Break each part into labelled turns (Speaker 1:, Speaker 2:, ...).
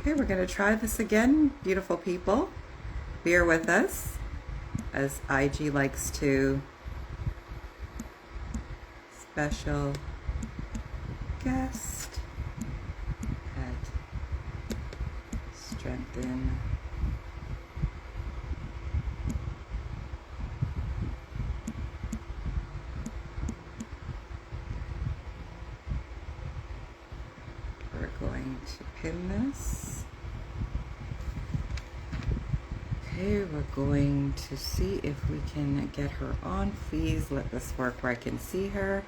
Speaker 1: Okay, we're going to try this again, beautiful people. Bear with us as IG likes to special guest at strengthen. We're going to pin this. Okay, we're going to see if we can get her on. Please let this work where I can see her.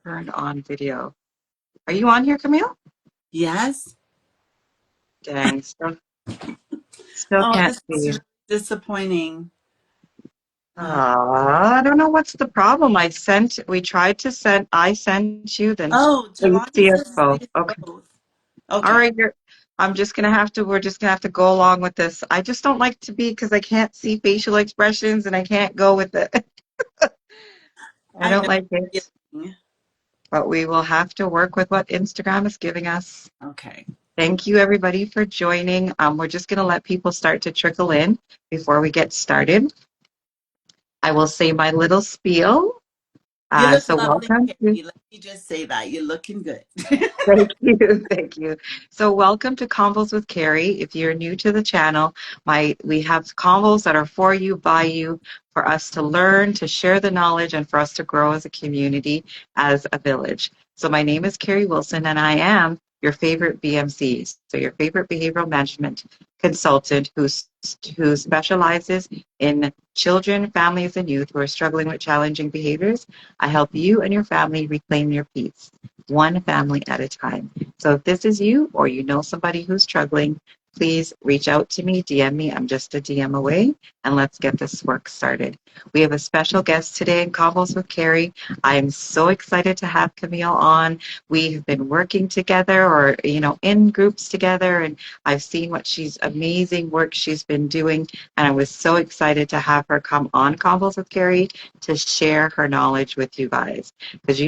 Speaker 1: Turned on video. Are you on here, Camille?
Speaker 2: Yes.
Speaker 1: Dang, still
Speaker 2: Oh,
Speaker 1: can't
Speaker 2: this
Speaker 1: see
Speaker 2: is
Speaker 1: you.
Speaker 2: really disappointing. Uh,
Speaker 1: I don't know what's the problem. I sent you, then
Speaker 2: oh,
Speaker 1: please
Speaker 2: Jolanda
Speaker 1: see us
Speaker 2: says
Speaker 1: both.
Speaker 2: see us
Speaker 1: Okay.
Speaker 2: both.
Speaker 1: All
Speaker 2: Okay.
Speaker 1: right, we're just gonna have to go along with this. I just don't like to be, because I can't see facial expressions and I can't go with it. I
Speaker 2: I
Speaker 1: don't
Speaker 2: know
Speaker 1: like
Speaker 2: the
Speaker 1: it,
Speaker 2: feeling.
Speaker 1: but we will have to work with what Instagram is giving us.
Speaker 2: Okay.
Speaker 1: Thank you, everybody, for joining. We're just gonna let people start to trickle in before we get started. I will say my little spiel.
Speaker 2: You look
Speaker 1: So
Speaker 2: lovely,
Speaker 1: welcome to
Speaker 2: Kerry. Let me just say that. You're looking good.
Speaker 1: Thank you, thank you. So welcome to Convos with Kerry. If you're new to the channel, we have convos that are for you, by you, for us to learn, to share the knowledge, and for us to grow as a community, as a village. So my name is Kerry Wilson, and I am your favorite BMC, so your favorite behavioral management consultant who specializes in children, families, and youth who are struggling with challenging behaviors. I help you and your family reclaim your peace, one family at a time. So if this is you or you know somebody who's struggling, please reach out to me, DM me. I'm just a DM away, and let's get this work started. We have a special guest today in Combos with Kerry. I'm so excited to have Camille on. We have been working together, or in groups together, and I've seen what she's amazing work she's been doing, and I was so excited to have her come on Combos with Kerry to share her knowledge with you guys. Because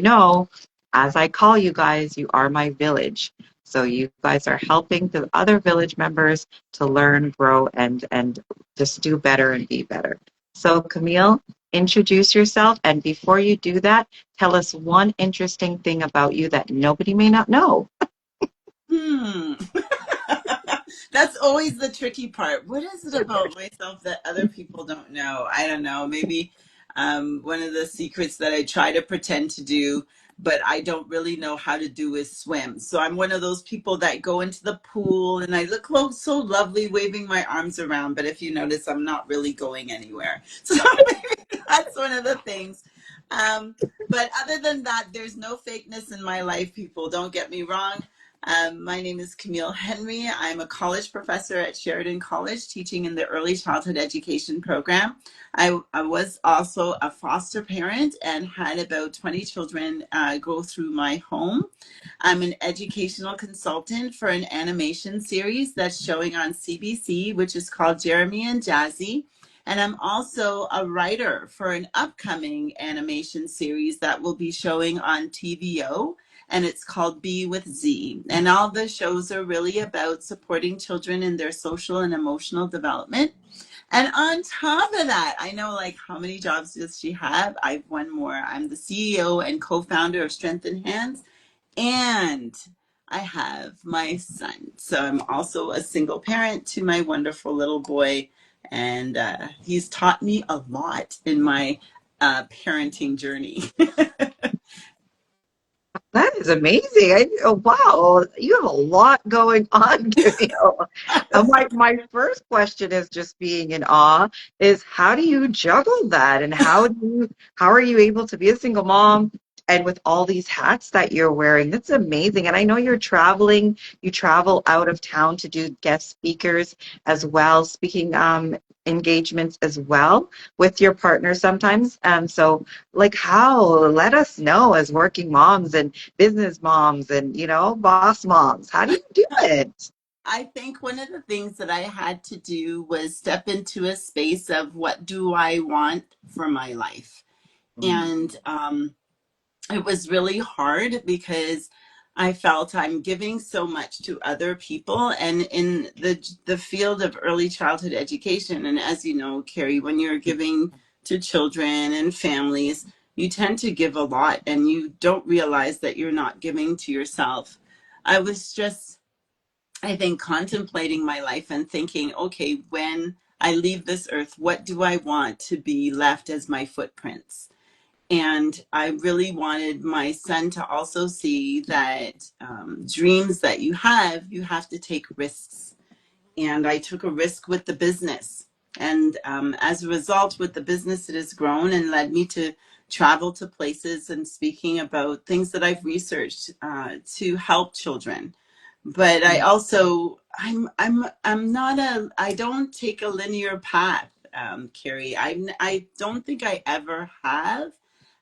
Speaker 1: as I call you guys, you are my village. So you guys are helping the other village members to learn, grow, and just do better and be better. So Camille, introduce yourself. And before you do that, tell us one interesting thing about you that nobody may not know.
Speaker 2: Hmm. That's always the tricky part. What is it about myself that other people don't know? I don't know. Maybe one of the secrets that I try to pretend to do, but I don't really know how to do is swim. So I'm one of those people that go into the pool and I look so lovely waving my arms around. But if you notice, I'm not really going anywhere. So maybe that's one of the things. Um, but other than that, there's no fakeness in my life, people. Don't get me wrong. My name is Camille Henry. I'm a college professor at Sheridan College, teaching in the early childhood education program. I was also a foster parent and had about 20 children go through my home. I'm an educational consultant for an animation series that's showing on CBC, which is called Jeremy and Jazzy. And I'm also a writer for an upcoming animation series that will be showing on TVO, and it's called Be with Z. And all the shows are really about supporting children in their social and emotional development. And on top of that, I know, like, how many jobs does she have? I've one more. I'm the CEO and co-founder of Strength in Hands, and I have my son. So I'm also a single parent to my wonderful little boy, and he's taught me a lot in my parenting journey.
Speaker 1: That is amazing. Oh, wow, you have a lot going on, Camille. My first question is, just being in awe, is how do you juggle that, and how are you able to be a single mom and with all these hats that you're wearing? That's amazing. And I know you travel out of town to do guest speakers as well, speaking engagements as well with your partner sometimes. So like, how, let us know, as working moms and business moms and boss moms, how do you do it?
Speaker 2: I think one of the things that I had to do was step into a space of what do I want for my life.
Speaker 1: Mm.
Speaker 2: And it was really hard because I felt I'm giving so much to other people, and in the field of early childhood education, and as you know, Kerry, when you're giving to children and families, you tend to give a lot and you don't realize that you're not giving to yourself. I was just, I think, contemplating my life and thinking, okay, when I leave this earth, what do I want to be left as my footprints? And I really wanted my son to also see that dreams that you have to take risks. And I took a risk with the business. And as a result, with the business, it has grown and led me to travel to places and speaking about things that I've researched to help children. But I also, I'm not a, I don't take a linear path, Carrie. I don't think I ever have.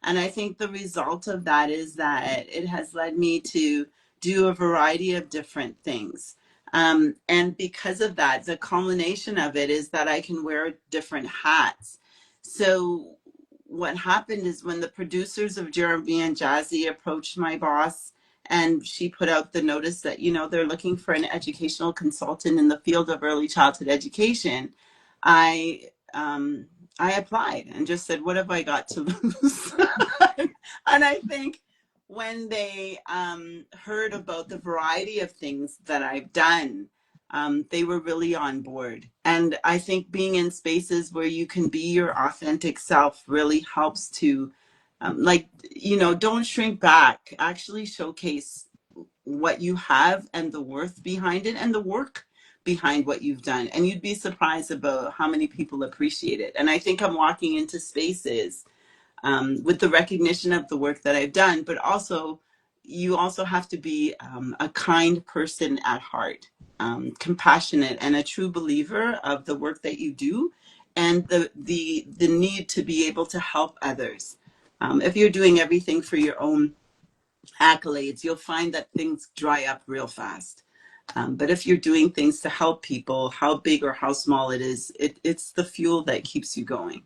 Speaker 2: And I think the result of that is that it has led me to do a variety of different things. And because of that, the culmination of it is that I can wear different hats. So what happened is when the producers of Jeremy and Jazzy approached my boss, and she put out the notice that, you know, they're looking for an educational consultant in the field of early childhood education, I um, I applied and just said, what have I got to lose? And I think when they heard about the variety of things that I've done, they were really on board. And I think being in spaces where you can be your authentic self really helps to, like, you know, don't shrink back. Actually showcase what you have and the worth behind it and the work behind what you've done. And you'd be surprised about how many people appreciate it. And I think I'm walking into spaces with the recognition of the work that I've done, but also you also have to be a kind person at heart, compassionate, and a true believer of the work that you do, and the need to be able to help others. If you're doing everything for your own accolades, you'll find that things dry up real fast. But if you're doing things to help people, how big or how small it is, it's the fuel that keeps you going.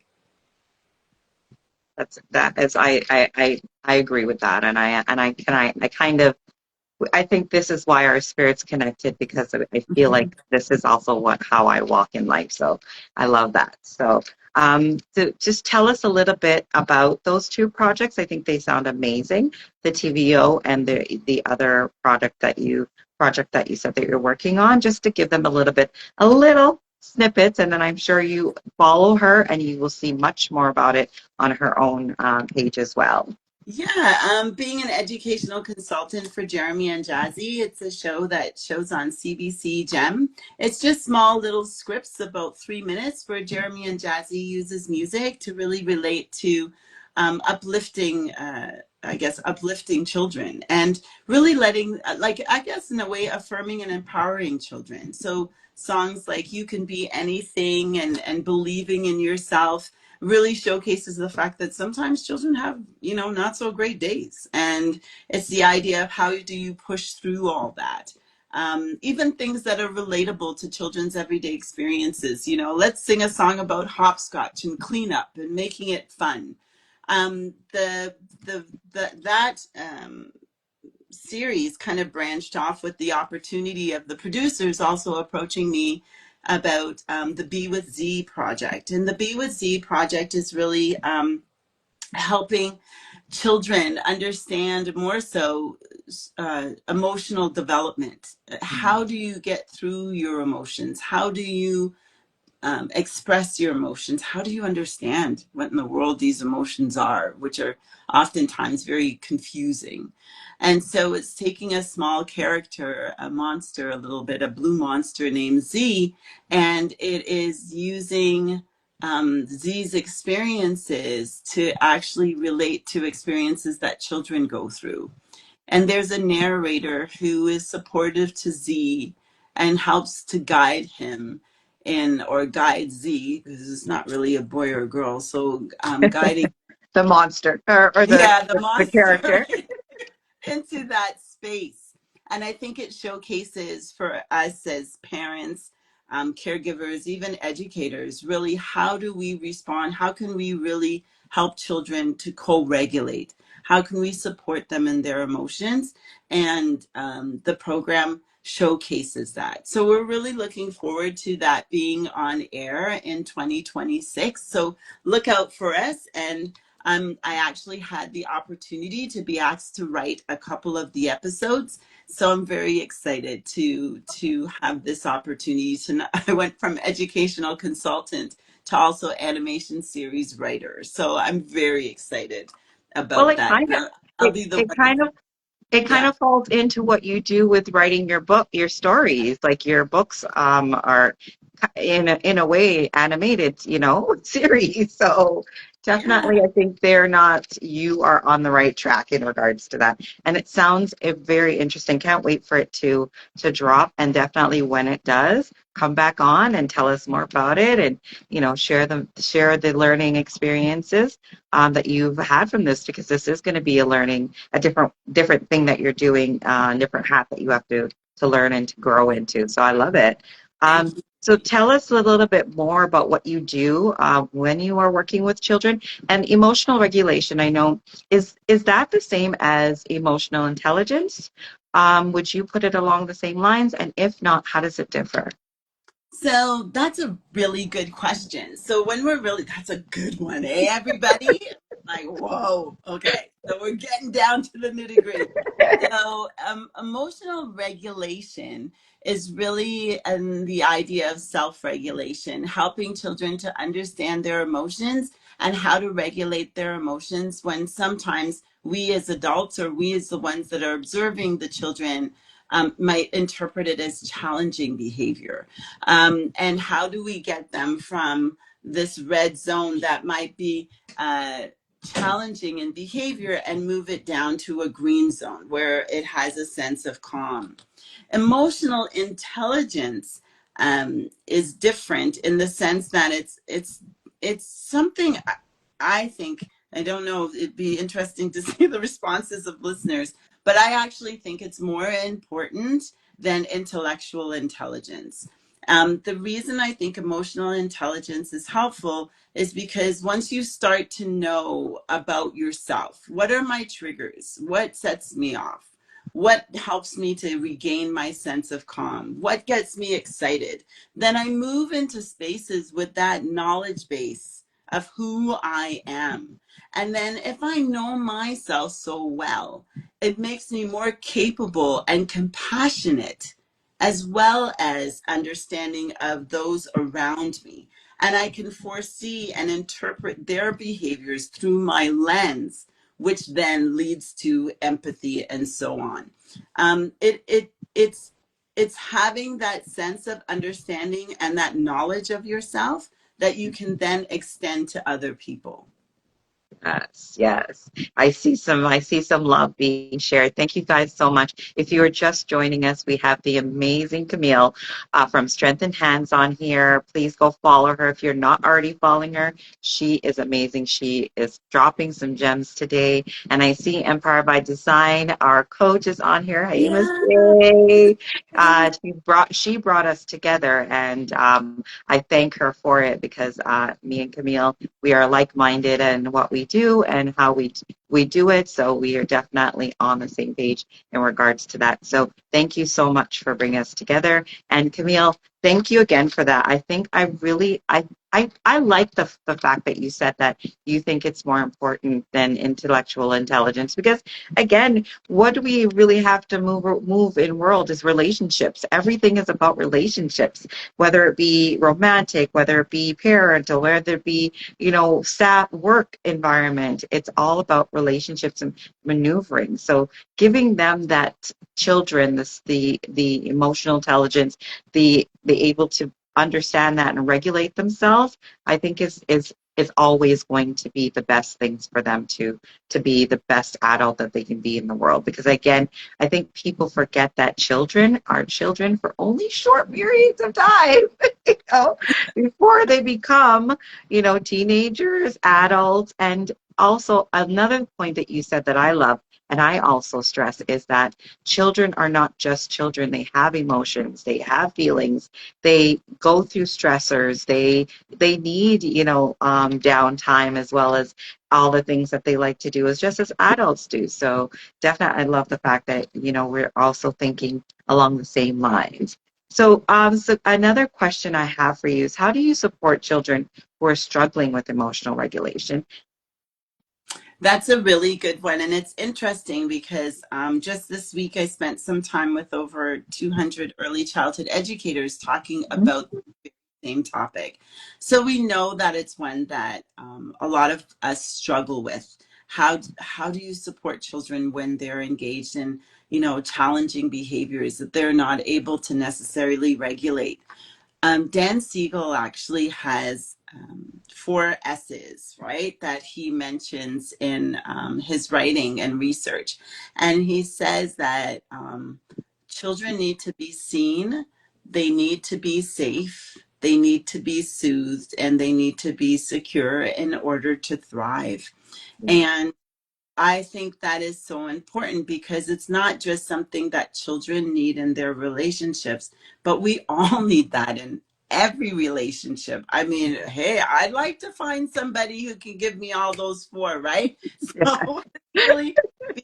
Speaker 1: That is I agree with that, and I kind of I think this is why our spirits connected because I feel like this is also what how I walk in life. So I love that. So just tell us a little bit about those two projects. I think they sound amazing. The TVO and the other project that you said that you're working on, just to give them a little snippets, and then I'm sure you follow her and you will see much more about it on her own page as well.
Speaker 2: Yeah, being an educational consultant for Jeremy and Jazzy, it's a show that shows on CBC Gem. It's just small little scripts, about 3 minutes, where Jeremy and Jazzy uses music to really relate to uplifting, I guess, uplifting children and really letting, like, I guess, in a way, affirming and empowering children. So songs like "You Can Be Anything" and "Believing in Yourself" really showcases the fact that sometimes children have, you know, not so great days. And it's the idea of how do you push through all that. Even things that are relatable to children's everyday experiences. You know, let's sing a song about hopscotch and cleanup and making it fun. That series kind of branched off with the opportunity of the producers also approaching me about the Be With Z project. And the Be With Z project is really helping children understand more so emotional development. How do you get through your emotions? How do you express your emotions? How do you understand what in the world these emotions are, which are oftentimes very confusing? And so it's taking a small character, a monster, a little bit, a blue monster named Z, and it is using Z's experiences to actually relate to experiences that children go through. And there's a narrator who is supportive to Z and helps to guide him in, or guide Z, because it's not really a boy or a girl. So guiding,
Speaker 1: The monster or
Speaker 2: yeah, the
Speaker 1: the
Speaker 2: monster
Speaker 1: character.
Speaker 2: into that space. And I think it showcases for us as parents, caregivers, even educators, really, how do we respond? How can we really help children to co-regulate? How can we support them in their emotions? And the program showcases that. So we're really looking forward to that being on air in 2026. So look out for us. And I actually had the opportunity to be asked to write a couple of the episodes. So I'm very excited to have this opportunity. To I went from educational consultant to also animation series writer. So I'm very excited
Speaker 1: Well,
Speaker 2: about that. I'll
Speaker 1: it,
Speaker 2: be the
Speaker 1: it
Speaker 2: one.
Speaker 1: kind of it kind
Speaker 2: Yeah.
Speaker 1: of falls into what you do with writing your book, your stories. Like your books are in a way animated, series. So definitely,
Speaker 2: Yeah.
Speaker 1: I think they're not. You are on the right track in regards to that, and it sounds very interesting. Can't wait for it to drop, and definitely when it does, come back on and tell us more about it, and share the learning experiences that you've had from this, because this is going to be a different thing that you're doing, different hat that you have to learn and to grow into. So I love it.
Speaker 2: Thank you.
Speaker 1: So tell us a little bit more about what you do when you are working with children and emotional regulation. I know is that the same as emotional intelligence? Would you put it along the same lines? And if not, how does it differ?
Speaker 2: So that's a really good question. So when we're really, that's a good one, eh, everybody? Like, whoa, okay. So we're getting down to the nitty gritty. So emotional regulation is really the idea of self-regulation, helping children to understand their emotions and how to regulate their emotions when sometimes we as adults or we as the ones that are observing the children might interpret it as challenging behavior. And how do we get them from this red zone that might be challenging in behavior and move it down to a green zone where it has a sense of calm? Emotional intelligence is different in the sense that it's something I think. I don't know. It'd be interesting to see the responses of listeners, but I actually think it's more important than intellectual intelligence. The reason I think emotional intelligence is helpful is because once you start to know about yourself, what are my triggers? What sets me off? What helps me to regain my sense of calm? What gets me excited? Then I move into spaces with that knowledge base of who I am. And then if I know myself so well, it makes me more capable and compassionate, as well as understanding of those around me. And I can foresee and interpret their behaviors through my lens, which then leads to empathy and so on. It's having that sense of understanding and that knowledge of yourself that you can then extend to other people.
Speaker 1: Yes, yes. I see some love being shared. Thank you guys so much. If you are just joining us, we have the amazing Camille from Strength and Hands on here. Please go follow her if you're not already following her. She is amazing. She is dropping some gems today. And I see Empire by Design, our coach, is on here. Hey, Miss
Speaker 2: Yeah.
Speaker 1: J. She brought us together, and I thank her for it, because me and Camille, we are like-minded in what we do and how we do it. So we are definitely on the same page in regards to that. So thank you so much for bringing us together. And Camille, thank you again for that. I think I like the fact that you said that you think it's more important than intellectual intelligence, because again, what do we really have to move in world is relationships. Everything is about relationships, whether it be romantic, whether it be parental, whether it be, staff work environment. It's all about relationships and maneuvering. So giving them that children, the emotional intelligence, the able to understand that and regulate themselves, I think is always going to be the best things for them to be the best adult that they can be in the world. Because again, I think people forget that children are children for only short periods of time, you know, before they become, teenagers, adults. And also another point that you said that I love, and I also stress, is that children are not just children. They have emotions, they have feelings, they go through stressors, they need, downtime as well as all the things that they like to do as just as adults do. So definitely, I love the fact that, we're also thinking along the same lines. So another question I have for you is, how do you support children who are struggling with emotional regulation?
Speaker 2: That's a really good one. And it's interesting because just this week I spent some time with over 200 early childhood educators talking
Speaker 1: Mhm.
Speaker 2: about the same topic. So we know that it's one that a lot of us struggle with. How do you support children when they're engaged in, challenging behaviors that they're not able to necessarily regulate? Dan Siegel actually has four S's, right, that he mentions in his writing and research. And he says that children need to be seen, they need to be safe, they need to be soothed, and they need to be secure in order to thrive. And I think that is so important because it's not just something that children need in their relationships, but we all need that in every relationship. I mean, hey, I'd like to find somebody who can give me all those four, right? So it's really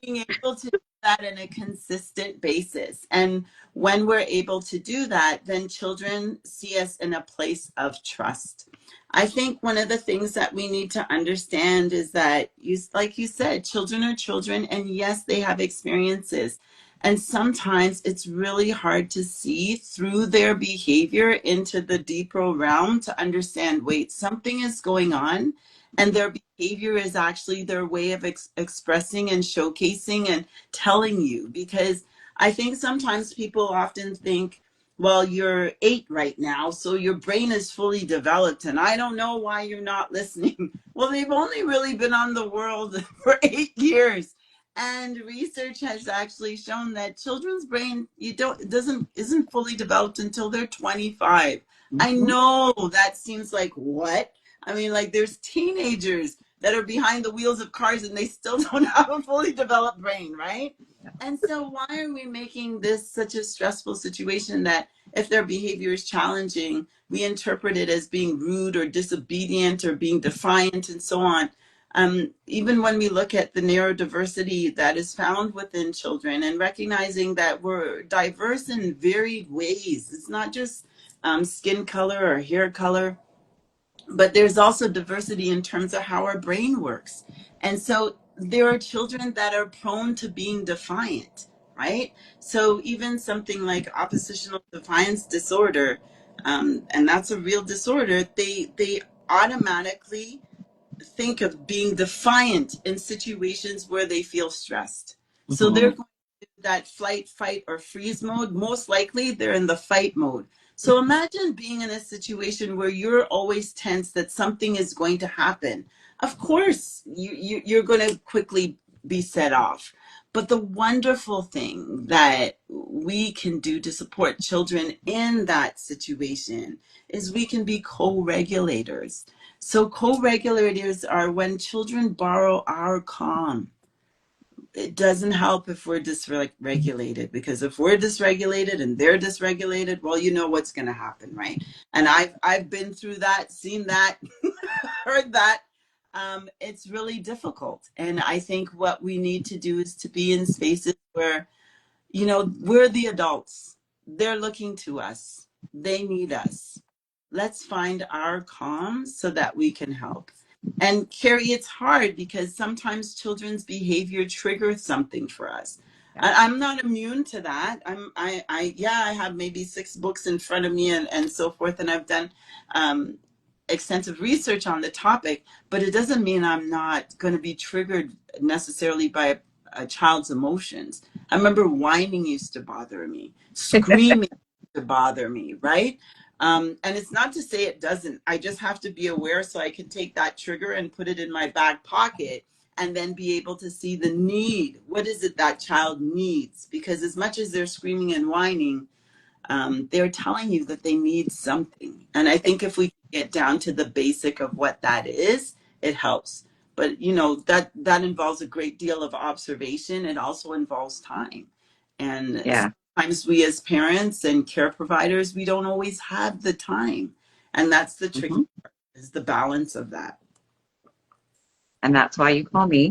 Speaker 2: being able to do that in a consistent basis. And when we're able to do that, then children see us in a place of trust. I think one of the things that we need to understand is that like you said, children are children, and yes, they have experiences. And sometimes it's really hard to see through their behavior into the deeper realm to understand, wait, something is going on. And their behavior is actually their way of expressing and showcasing and telling you. Because I think sometimes people often think, well, you're 8 right now, so your brain is fully developed, and I don't know why you're not listening. Well, they've only really been on the world for 8 years. And research has actually shown that children's brain you don't it doesn't isn't fully developed until they're 25. I
Speaker 1: Mhm.
Speaker 2: know that seems like what? I mean, like there's teenagers that are behind the wheels of cars and they still don't have a fully developed brain, right? And so why are we making this such a stressful situation that if their behavior is challenging, we interpret it as being rude or disobedient or being defiant and so on? Even when we look at the neurodiversity that is found within children and recognizing that we're diverse in varied ways, it's not just skin color or hair color, but there's also diversity in terms of how our brain works. And so there are children that are prone to being defiant, right? So even something like oppositional defiance disorder, and that's a real disorder, they automatically think of being defiant in situations where they feel stressed. So they're
Speaker 1: Mhm.
Speaker 2: going to that flight, fight, or freeze mode. Most likely they're in the fight mode. So imagine being in a situation where you're always tense that something is going to happen. Of course, you're going to quickly be set off. But the wonderful thing that we can do to support children in that situation is we can be co-regulators. So co-regulators are when children borrow our calm. It doesn't help if we're dysregulated, because if we're dysregulated and they're dysregulated, well, you know what's going to happen, right? And I've been through that, seen that, heard that. It's really difficult, and I think what we need to do is to be in spaces where we're the adults. They're looking to us. They need us. Let's find our calm so that we can help. And Kerry, it's hard because sometimes children's behavior triggers something for us.
Speaker 1: Yeah.
Speaker 2: I'm not immune to that. Yeah, I have maybe 6 books in front of me and so forth, and I've done um, extensive research on the topic, but it doesn't mean I'm not going to be triggered necessarily by a child's emotions. I remember whining used to bother me, screaming used to bother me, right? And it's not to say it doesn't. I just have to be aware so I can take that trigger and put it in my back pocket and then be able to see the need. What is it that child needs? Because as much as they're screaming and whining, they're telling you that they need something. And I think if we get down to the basic of what that is, it helps. but that involves a great deal of observation. It also involves time, and
Speaker 1: Yeah.
Speaker 2: sometimes we as parents and care providers, we don't always have the time, and that's the tricky
Speaker 1: Hmm.
Speaker 2: part, is the balance of that.
Speaker 1: And that's why you call me.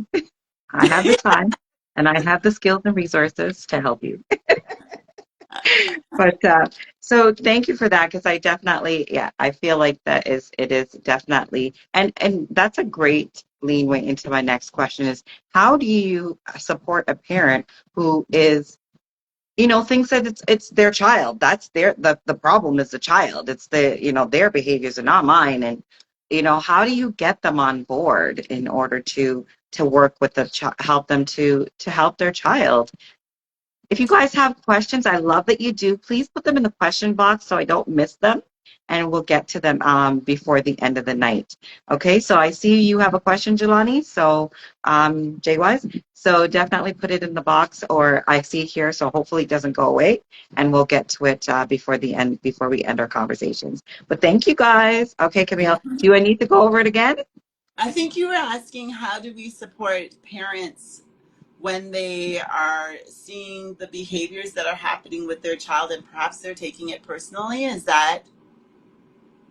Speaker 1: I have the time and I have the skills and resources to help you. But so thank you for that because I definitely, yeah, I feel like it is definitely, and that's a great leanway into my next question is how do you support a parent who is, thinks that it's their child. That's the problem is the child. It's their behaviors are not mine. And, how do you get them on board in order to work with help them to help their child? If you guys have questions, I love that you do. Please put them in the question box so I don't miss them, and we'll get to them before the end of the night. Okay, so I see you have a question, Jelani. So, Jay-Wise, so definitely put it in the box, or I see it here, so hopefully it doesn't go away, and we'll get to it before we end our conversations. But thank you guys. Okay, Camille, do I need to go over it again?
Speaker 2: I think you were asking, how do we support parents when they are seeing the behaviors that are happening with their child and perhaps they're taking it personally? Is that?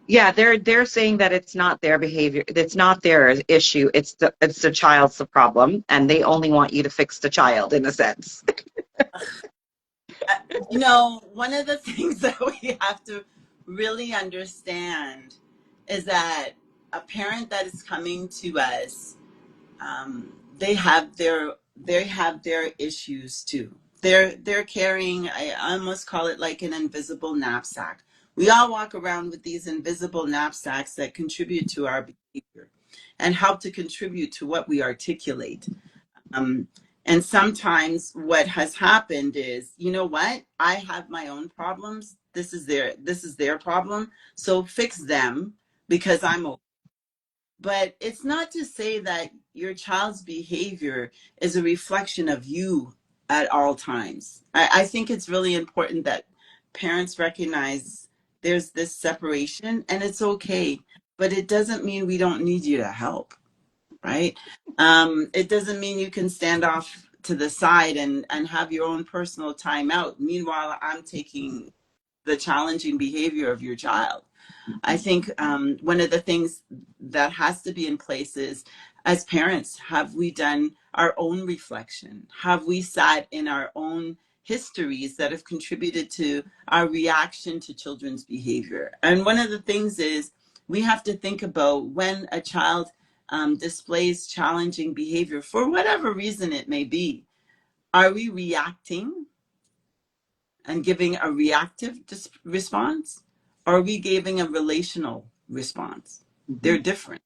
Speaker 1: Yeah, they're saying that it's not their behavior, it's not their issue, it's the child's the problem, and they only want you to fix the child in a sense.
Speaker 2: One of the things that we have to really understand is that a parent that is coming to us, they have their issues too. They're carrying, I almost call it like an invisible knapsack. We all walk around with these invisible knapsacks that contribute to our behavior and help to contribute to what we articulate. Um, and sometimes what has happened is, you know what? I have my own problems. This is their problem. So fix them because I'm okay. But it's not to say that your child's behavior is a reflection of you at all times. I think it's really important that parents recognize there's this separation and it's okay, but it doesn't mean we don't need you to help, right? It doesn't mean you can stand off to the side and have your own personal time out. Meanwhile, I'm taking the challenging behavior of your child. I think one of the things that has to be in place is, as parents, have we done our own reflection? Have we sat in our own histories that have contributed to our reaction to children's behavior? And one of the things is we have to think about when a child displays challenging behavior, for whatever reason it may be, are we reacting and giving a reactive response? Or are we giving a relational response?
Speaker 1: Mhm.
Speaker 2: They're different.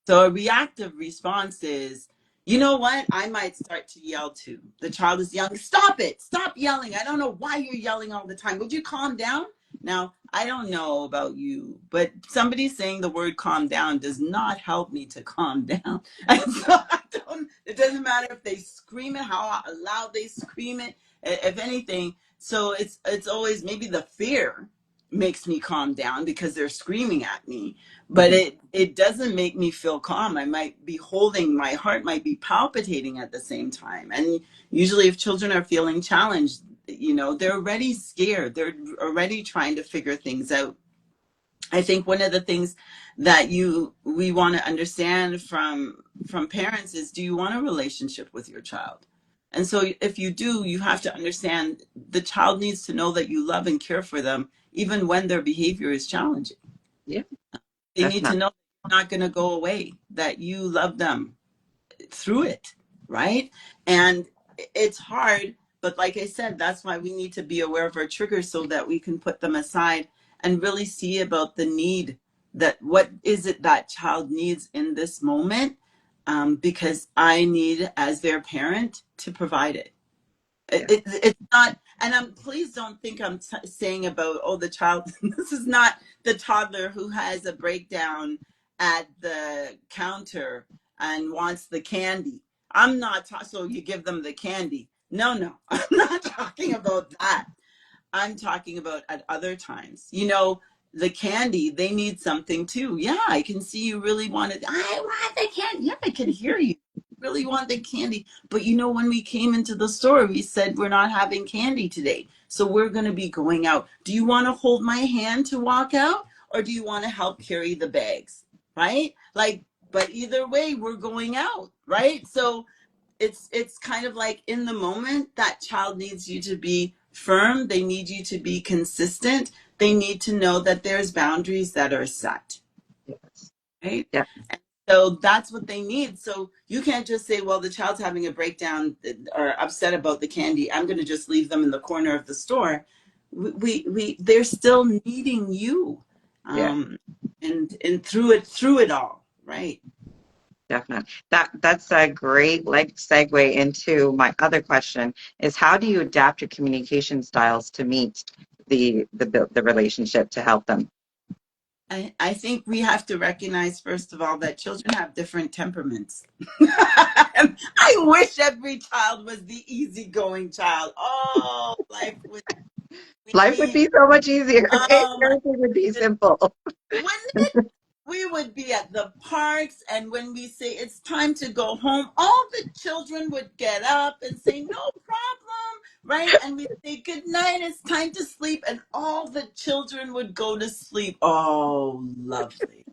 Speaker 2: So a reactive response is, you know what? I might start to yell too. The child is yelling, stop it, stop yelling. I don't know why you're yelling all the time. Would you calm down? Now, I don't know about you, but somebody saying the word calm down does not help me to calm down. And so it doesn't matter if they scream it, how loud they scream it, if anything. So it's always maybe the fear makes me calm down because they're screaming at me, but
Speaker 1: Mhm.
Speaker 2: it doesn't make me feel calm. I might be holding, my heart might be palpitating at the same time. And usually if children are feeling challenged, they're already scared, they're already trying to figure things out. I think one of the things that we want to understand from parents is, do you want a relationship with your child? And so if you do, you have to understand the child needs to know that you love and care for them even when their behavior is challenging.
Speaker 1: Yeah,
Speaker 2: They need to
Speaker 1: definitely.
Speaker 2: know you're not going to go away, that you love them through it, right? And it's hard, but like I said, that's why we need to be aware of our triggers so that we can put them aside and really see about the need, that what is it that child needs in this moment, because I need, as their parent, to provide it.
Speaker 1: Yeah,
Speaker 2: It's not, and please don't think I'm saying about, oh, the child, this is not the toddler who has a breakdown at the counter and wants the candy. I'm not so you give them the candy. No, no, I'm not talking about that. I'm talking about at other times. the candy, they need something too. Yeah, I can see you really wanted, I want the candy. Yeah, I can hear you. Really want the candy. But you know, when we came into the store, we said we're not having candy today. So we're going to be going out. Do you want to hold my hand to walk out, or do you want to help carry the bags? Right? Like, but either way, we're going out. Right? So it's kind of like in the moment that child needs you to be firm, they need you to be consistent, they need to know that there's boundaries that are set,
Speaker 1: Yes.
Speaker 2: right?
Speaker 1: Yeah.
Speaker 2: And so that's what they need. So you can't just say, well, the child's having a breakdown or upset about the candy, I'm going to just leave them in the corner of the store. They're still needing you,
Speaker 1: Yeah.
Speaker 2: and through it all, right?
Speaker 1: Definitely. That's a great like segue into my other question is how do you adapt your communication styles to meet the relationship to help them?
Speaker 2: I think we have to recognize, first of all, that children have different temperaments. I wish every child was the easygoing child. Oh, life would
Speaker 1: Life would
Speaker 2: be,
Speaker 1: be so much easier.
Speaker 2: oh my
Speaker 1: Everything would be
Speaker 2: goodness,
Speaker 1: simple.
Speaker 2: wouldn't it? We would be at the parks, and when we say it's time to go home, all the children would get up and say, no problem, right? And we'd say, good night, it's time to sleep, and all the children would go to sleep. Oh, lovely.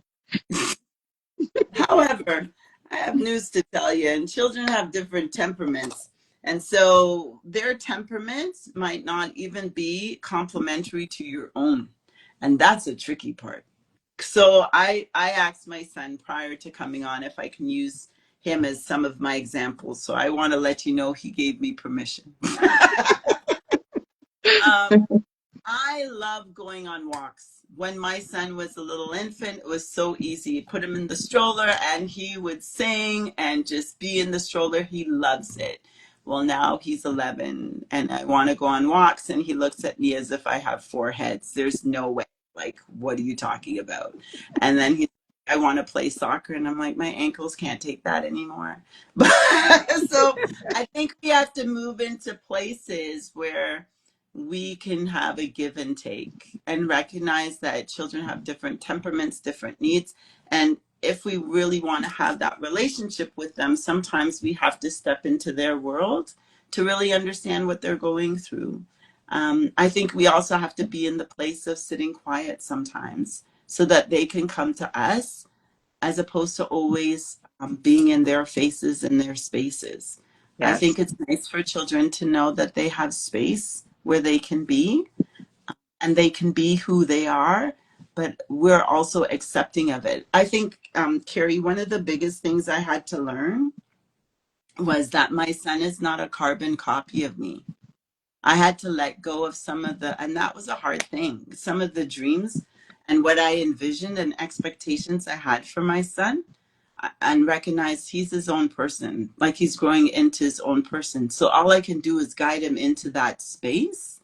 Speaker 2: However, I have news to tell you, and children have different temperaments. And so their temperaments might not even be complementary to your own. And that's a tricky part. So I asked my son prior to coming on if I can use him as some of my examples. So I want to let you know he gave me permission. um, I love going on walks. When my son was a little infant, it was so easy. Put him in the stroller and he would sing and just be in the stroller. He loves it. Well, now he's 11 and I want to go on walks and he looks at me as if I have four heads. There's no way. Like, what are you talking about? And then I want to play soccer and I'm like, my ankles can't take that anymore. But so I think we have to move into places where we can have a give and take and recognize that children have different temperaments, different needs. And if we really want to have that relationship with them, sometimes we have to step into their world to really understand what they're going through. I think we also have to be in the place of sitting quiet sometimes so that they can come to us as opposed to always being in their faces and their spaces. I
Speaker 1: Yes.
Speaker 2: think it's nice for children to know that they have space where they can be and they can be who they are, but we're also accepting of it. I think, Kerry, one of the biggest things I had to learn was that my son is not a carbon copy of me. I had to let go of some of and that was a hard thing, some of the dreams and what I envisioned and expectations I had for my son, and recognize he's his own person, like he's growing into his own person. So all I can do is guide him into that space.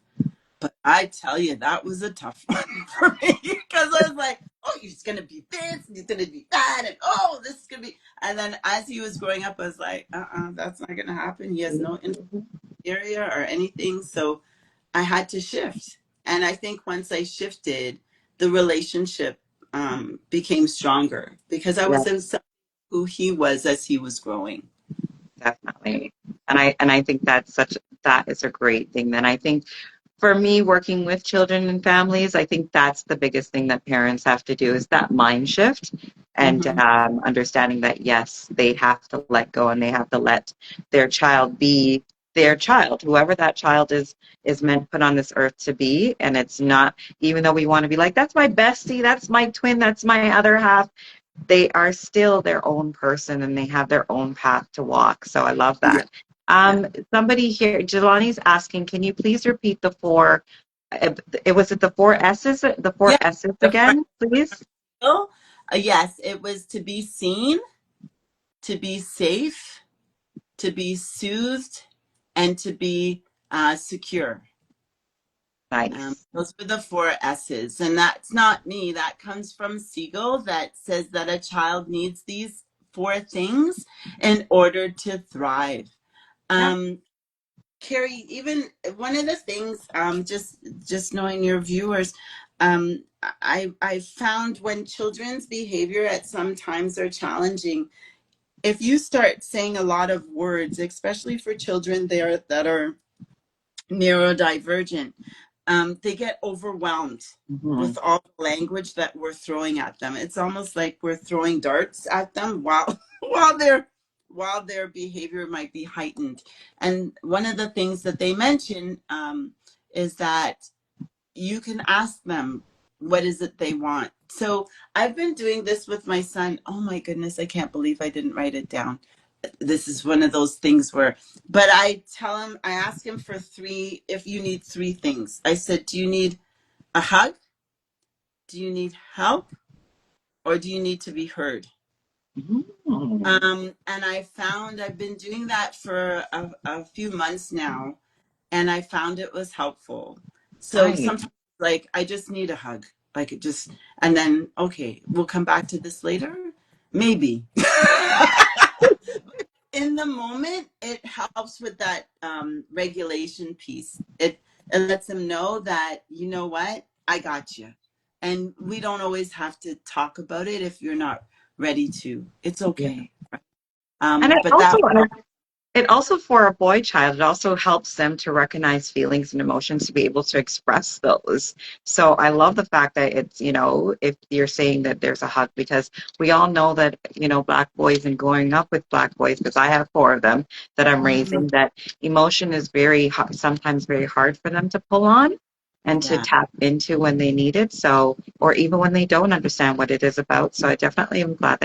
Speaker 2: But I tell you, that was a tough one for me because I was like, oh, he's going to be this, and he's going to be that, and oh, this is going to be. And then as he was growing up, I was like, that's not going to happen. He has no interest area or anything. So I had to shift. And I think once I shifted, the relationship became stronger because I
Speaker 1: Yeah,
Speaker 2: was in who he was as he was growing.
Speaker 1: definitely. And I think that is a great thing. Then I think for me, working with children and families, I think that's the biggest thing that parents have to do is that mind shift and
Speaker 2: Hmm.
Speaker 1: understanding that, yes, they have to let go and they have to let their child be their child, whoever that child is meant put on this earth to be. And it's not, even though we want to be like, that's my bestie, that's my twin, that's my other half, they are still their own person and they have their own path to walk. So I love
Speaker 2: Yeah,
Speaker 1: that.
Speaker 2: yeah,
Speaker 1: Somebody here, Jelani's asking, can you please repeat the four? It was it the four S's? The four
Speaker 2: yeah.
Speaker 1: S's
Speaker 2: The front
Speaker 1: again, please.
Speaker 2: wheel, yes, it was to be seen, to be safe, to be soothed, and to be secure.
Speaker 1: Nice.
Speaker 2: Those were the four S's. And that's not me. That comes from Siegel that says that a child needs these four things in order to thrive.
Speaker 1: Yeah.
Speaker 2: Um, Kerry, even one of the things, just knowing your viewers, I found when children's behavior at some times are challenging, if you start saying a lot of words, especially for children there that are neurodivergent, they get overwhelmed
Speaker 1: Hmm.
Speaker 2: with all the language that we're throwing at them. It's almost like we're throwing darts at them while while their behavior might be heightened. And one of the things that they mention is that you can ask them what is it they want. So I've been doing this with my son. Oh my goodness, I can't believe I didn't write it down. This is one of those things where, but I tell him, I ask him for three, if you need three things. I said, do you need a hug? Do you need help? Or do you need to be heard?
Speaker 1: Hmm.
Speaker 2: And I found I've been doing that for a few months now, and I found it was helpful. So
Speaker 1: Nice.
Speaker 2: sometimes, like, I just need a hug, like it just, and then, okay, we'll come back to this later, maybe. In the moment, it helps with that regulation piece. It lets them know that, you know what, I got you. And we don't always have to talk about it if you're not ready to. It's
Speaker 1: Yeah.
Speaker 2: okay.
Speaker 1: And it
Speaker 2: But
Speaker 1: also
Speaker 2: that helps.
Speaker 1: It also, for a boy child, it also helps them to recognize feelings and emotions to be able to express those. So I love the fact that it's, if you're saying that there's a hug, because we all know that, Black boys and growing up with Black boys, because I have four of them that I'm
Speaker 2: Mhm.
Speaker 1: raising, that emotion is sometimes very hard for them to pull on and to
Speaker 2: Yeah.
Speaker 1: tap into when they need it. So, or even when they don't understand what it is about. So I definitely am glad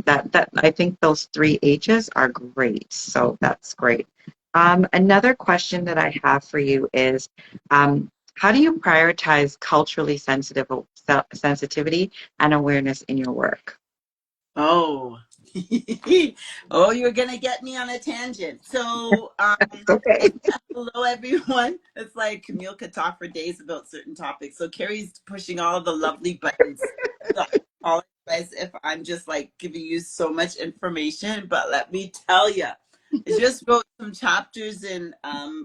Speaker 1: that that I think those three H's are great. So that's great. Another question that I have for you is, how do you prioritize culturally sensitivity and awareness in your work?
Speaker 2: Oh, oh, you're gonna get me on a tangent. So,
Speaker 1: It's okay.
Speaker 2: hello everyone. It's like Camille could talk for days about certain topics. So Kerry's pushing all the lovely buttons. So I apologize if I'm just like giving you so much information, but let me tell you, I just wrote some chapters in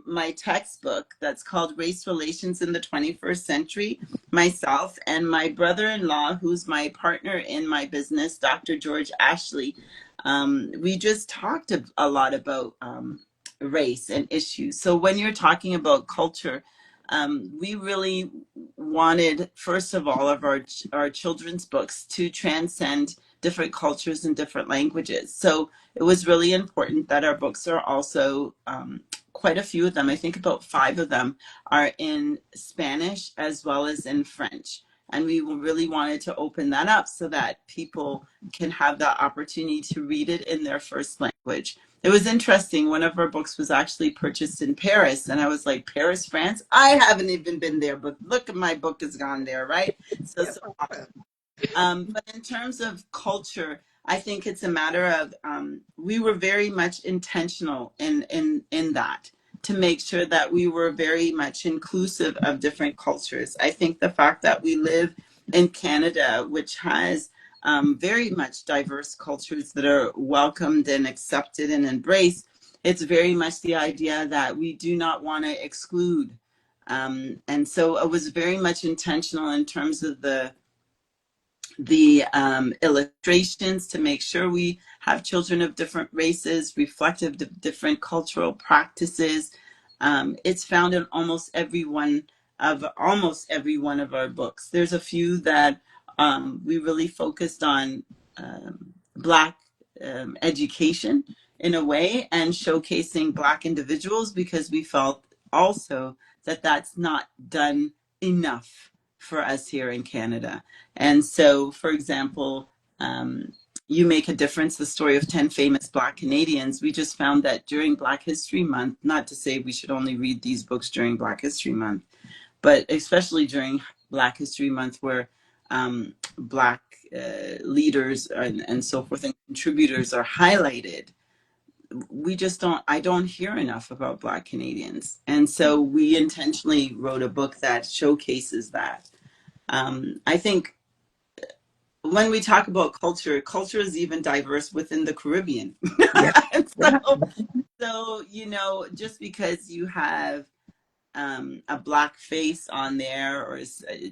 Speaker 2: my textbook that's called Race Relations in the 21st Century. Myself and my brother-in-law, who's my partner in my business, Dr. George Ashley, we just talked a lot about race and issues. So when you're talking about culture, we really wanted, first of all, of our children's books to transcend different cultures and different languages. So it was really important that our books are also quite a few of them. I think about five of them are in Spanish as well as in French. And we really wanted to open that up so that people can have the opportunity to read it in their first language. It was interesting. One of our books was actually purchased in Paris, and I was like, Paris, France? I haven't even been there, but look at my book has gone there, right? So,
Speaker 1: Yeah.
Speaker 2: so but in terms of culture, I think it's a matter of we were very much intentional in that to make sure that we were very much inclusive of different cultures. I think the fact that we live in Canada, which has very much diverse cultures that are welcomed and accepted and embraced, it's very much the idea that we do not want to exclude. And so it was very much intentional in terms of the illustrations to make sure we have children of different races, reflective of different cultural practices. It's found in almost every one of our books. There's a few that we really focused on Black education in a way and showcasing Black individuals because we felt also that that's not done enough for us here in Canada. And so, for example, You Make a Difference, the story of 10 famous Black Canadians, we just found that during Black History Month, not to say we should only read these books during Black History Month, but especially during Black History Month, where Black leaders and so forth and contributors are highlighted, I don't hear enough about Black Canadians. And so we intentionally wrote a book that showcases that. I think when we talk about culture, culture is even diverse within the Caribbean.
Speaker 1: Yeah.
Speaker 2: And
Speaker 1: Yeah.
Speaker 2: so, just because you have a black face on there, or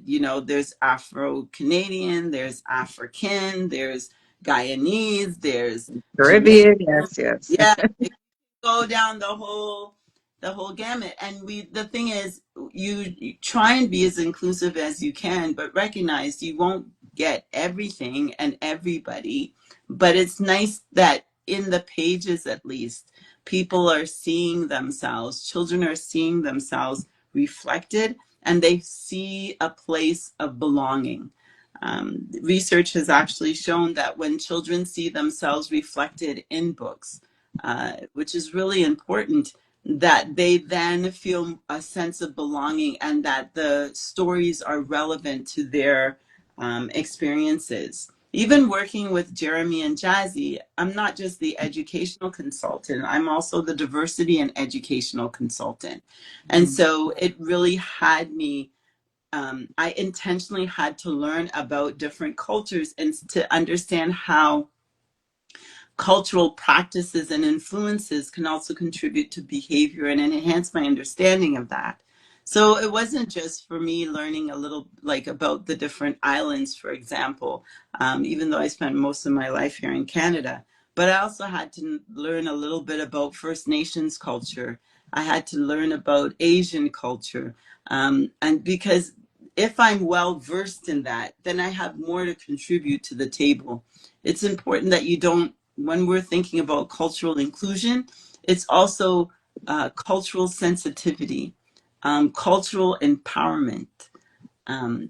Speaker 2: you know, there's Afro Canadian, there's African, there's Guyanese, there's Jamaican.
Speaker 1: Caribbean, yes, yes.
Speaker 2: Yeah, go down the whole gamut. And the thing is, you try and be as inclusive as you can, but recognize you won't get everything and everybody. But it's nice that in the pages, at least, people are seeing themselves, children are seeing themselves reflected, and they see a place of belonging. Research has actually shown that when children see themselves reflected in books, which is really important, that they then feel a sense of belonging and that the stories are relevant to their experiences. Even working with Jeremy and Jazzy, I'm not just the educational consultant, I'm also the diversity and educational consultant. And so it really had me, I intentionally had to learn about different cultures and to understand how cultural practices and influences can also contribute to behavior and enhance my understanding of that. So it wasn't just for me learning a little like about the different islands, for example, even though I spent most of my life here in Canada, but I also had to learn a little bit about First Nations culture. I had to learn about Asian culture. And because if I'm well versed in that, then I have more to contribute to the table. It's important that you don't, when we're thinking about cultural inclusion, it's also cultural sensitivity, cultural empowerment,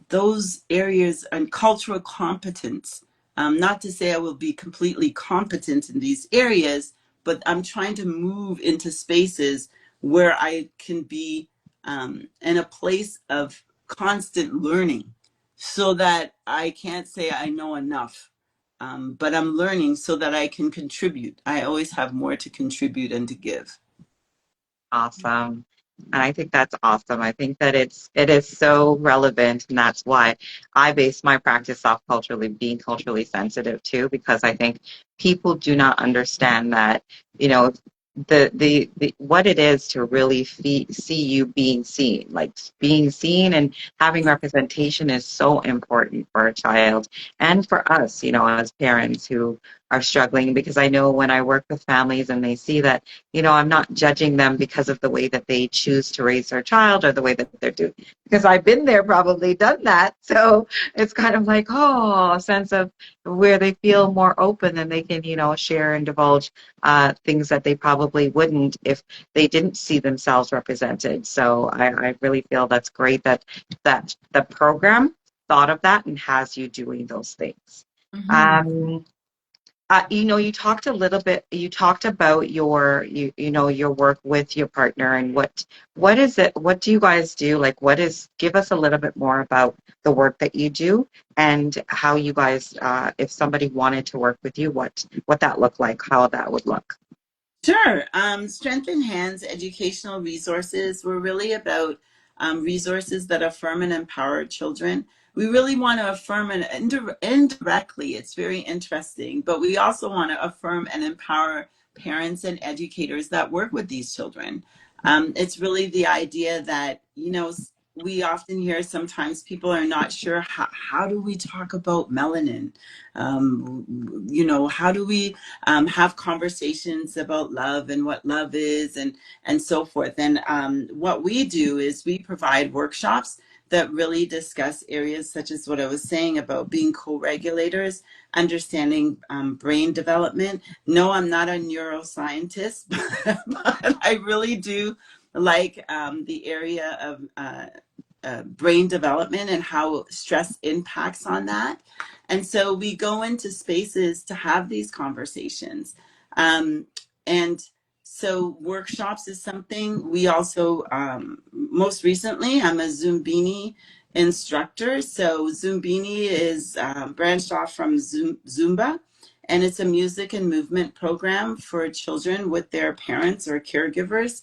Speaker 2: those areas, and cultural competence. Not to say I will be completely competent in these areas, but I'm trying to move into spaces where I can be in a place of constant learning so that I can't say I know enough. But I'm learning so that I can contribute. I always have more to contribute and to give.
Speaker 1: Awesome. And I think that's awesome. I think that it is so relevant, and that's why I base my practice off culturally being culturally sensitive too, because I think people do not understand that, you know, the what it is to really see you being seen. Like being seen and having representation is so important for a child and for us, you know, as parents who are struggling, because I know when I work with families and they see that, you know, I'm not judging them because of the way that they choose to raise their child or the way that they're doing, because I've been there, probably done that. So it's kind of like, oh, a sense of where they feel more open and they can, you know, share and divulge things that they probably wouldn't if they didn't see themselves represented. So I really feel that's great that the program thought of that and has you doing those things.
Speaker 2: Mhm.
Speaker 1: Um, you know, you talked a little bit, you talked about you know, your work with your partner and what is it, what do you guys do? Like, give us a little bit more about the work that you do and how you guys, if somebody wanted to work with you, what that looked like, how that would look.
Speaker 2: Sure. Strength in Hands educational resources were really about resources that affirm and empower children. We really want to affirm and indirectly, it's very interesting, but we also want to affirm and empower parents and educators that work with these children. It's really the idea that, you know, we often hear sometimes people are not sure how do we talk about melanin? You know, how do we have conversations about love and what love is and so forth. And what we do is we provide workshops that really discuss areas such as what I was saying about being co-regulators, understanding brain development. No, I'm not a neuroscientist, but I really do like the area of brain development and how stress impacts on that. And so we go into spaces to have these conversations. Um, and so workshops is something we also, most recently, I'm a Zumbini instructor. So Zumbini is branched off from Zumba, and it's a music and movement program for children with their parents or caregivers,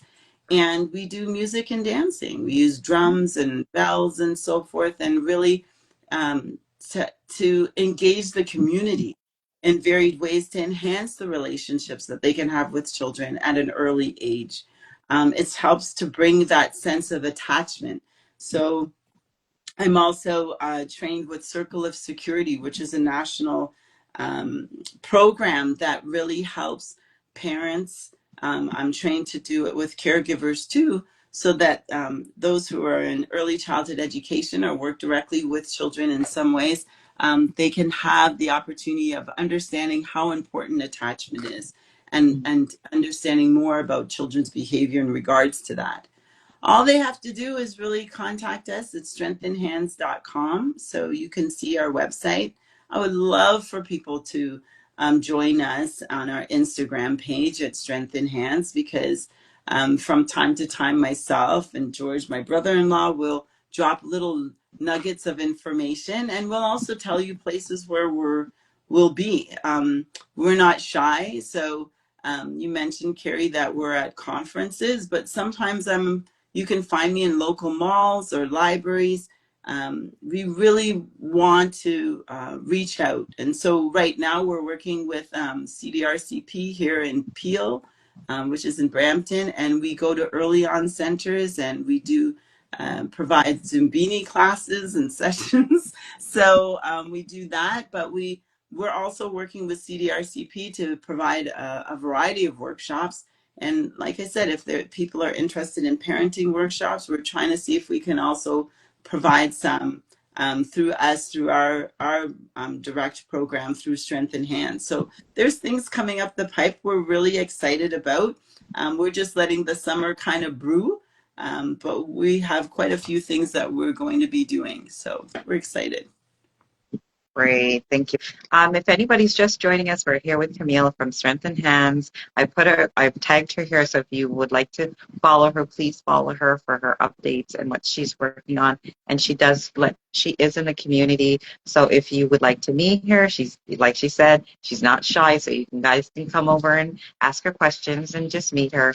Speaker 2: and we do music and dancing. We use drums and bells and so forth, and really to engage the community in varied ways to enhance the relationships that they can have with children at an early age. It helps to bring that sense of attachment. So I'm also trained with Circle of Security, which is a national um, program that really helps parents. I'm trained to do it with caregivers too, so that those who are in early childhood education or work directly with children in some ways, they can have the opportunity of understanding how important attachment is, and understanding more about children's behavior in regards to that. All they have to do is really contact us at strengthenhands.com so you can see our website. I would love for people to join us on our Instagram page at Strength in Hands, because from time to time, myself and George, my brother in law, will drop little nuggets of information, and we'll also tell you places where we'll be. We're not shy. So you mentioned, Kerry, that we're at conferences, but sometimes you can find me in local malls or libraries. We really want to reach out. And so right now we're working with CDRCP here in Peel, which is in Brampton, and we go to early on centers and we do provide Zumbini classes and sessions. So we do that, but we're also working with CDRCP to provide a variety of workshops. And like I said, if people are interested in parenting workshops, we're trying to see if we can also provide some through our direct program through Strength in Hands. So there's things coming up the pipe we're really excited about. We're just letting the summer kind of brew, but we have quite a few things that we're going to be doing. So we're excited.
Speaker 1: Great, thank you. If anybody's just joining us, we're here with Camille from Strength in Hands. I've tagged her here, so if you would like to follow her, please follow her for her updates and what she's working on. And she is in the community, so if you would like to meet her, she's, like she said, she's not shy, so you guys can come over and ask her questions and just meet her.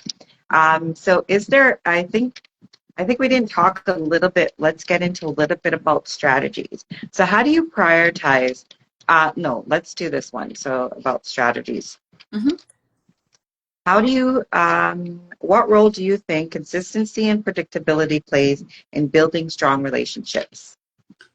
Speaker 1: So is there, I think we didn't talk a little bit. Let's get into a little bit about strategies. So how do you prioritize? No, let's do this one. So about strategies.
Speaker 2: Mhm.
Speaker 1: How do you, what role do you think consistency and predictability plays in building strong relationships?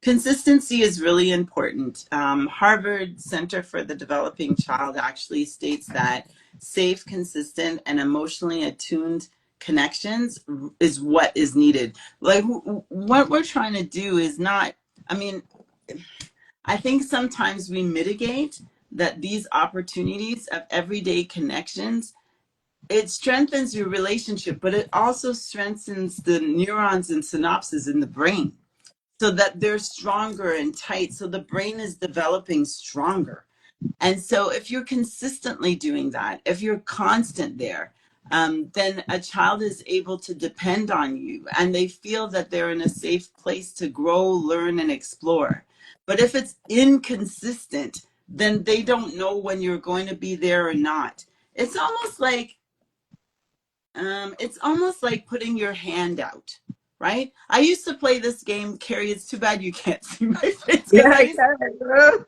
Speaker 2: Consistency is really important. Harvard Center for the Developing Child actually states that safe, consistent, and emotionally attuned connections is what is needed. Like what we're trying to do is not, I mean, I think sometimes we mitigate that these opportunities of everyday connections. It strengthens your relationship, but it also strengthens the neurons and synapses in the brain so that they're stronger and tight. So the brain is developing stronger. And so if you're consistently doing that, if you're constant there, then a child is able to depend on you and they feel that they're in a safe place to grow, learn, and explore. But if it's inconsistent, then they don't know when you're going to be there or not. It's almost like putting your hand out, right? I used to play this game, Carrie. It's too bad you can't see my face
Speaker 1: Yeah,
Speaker 2: because I
Speaker 1: I
Speaker 2: used to
Speaker 1: can.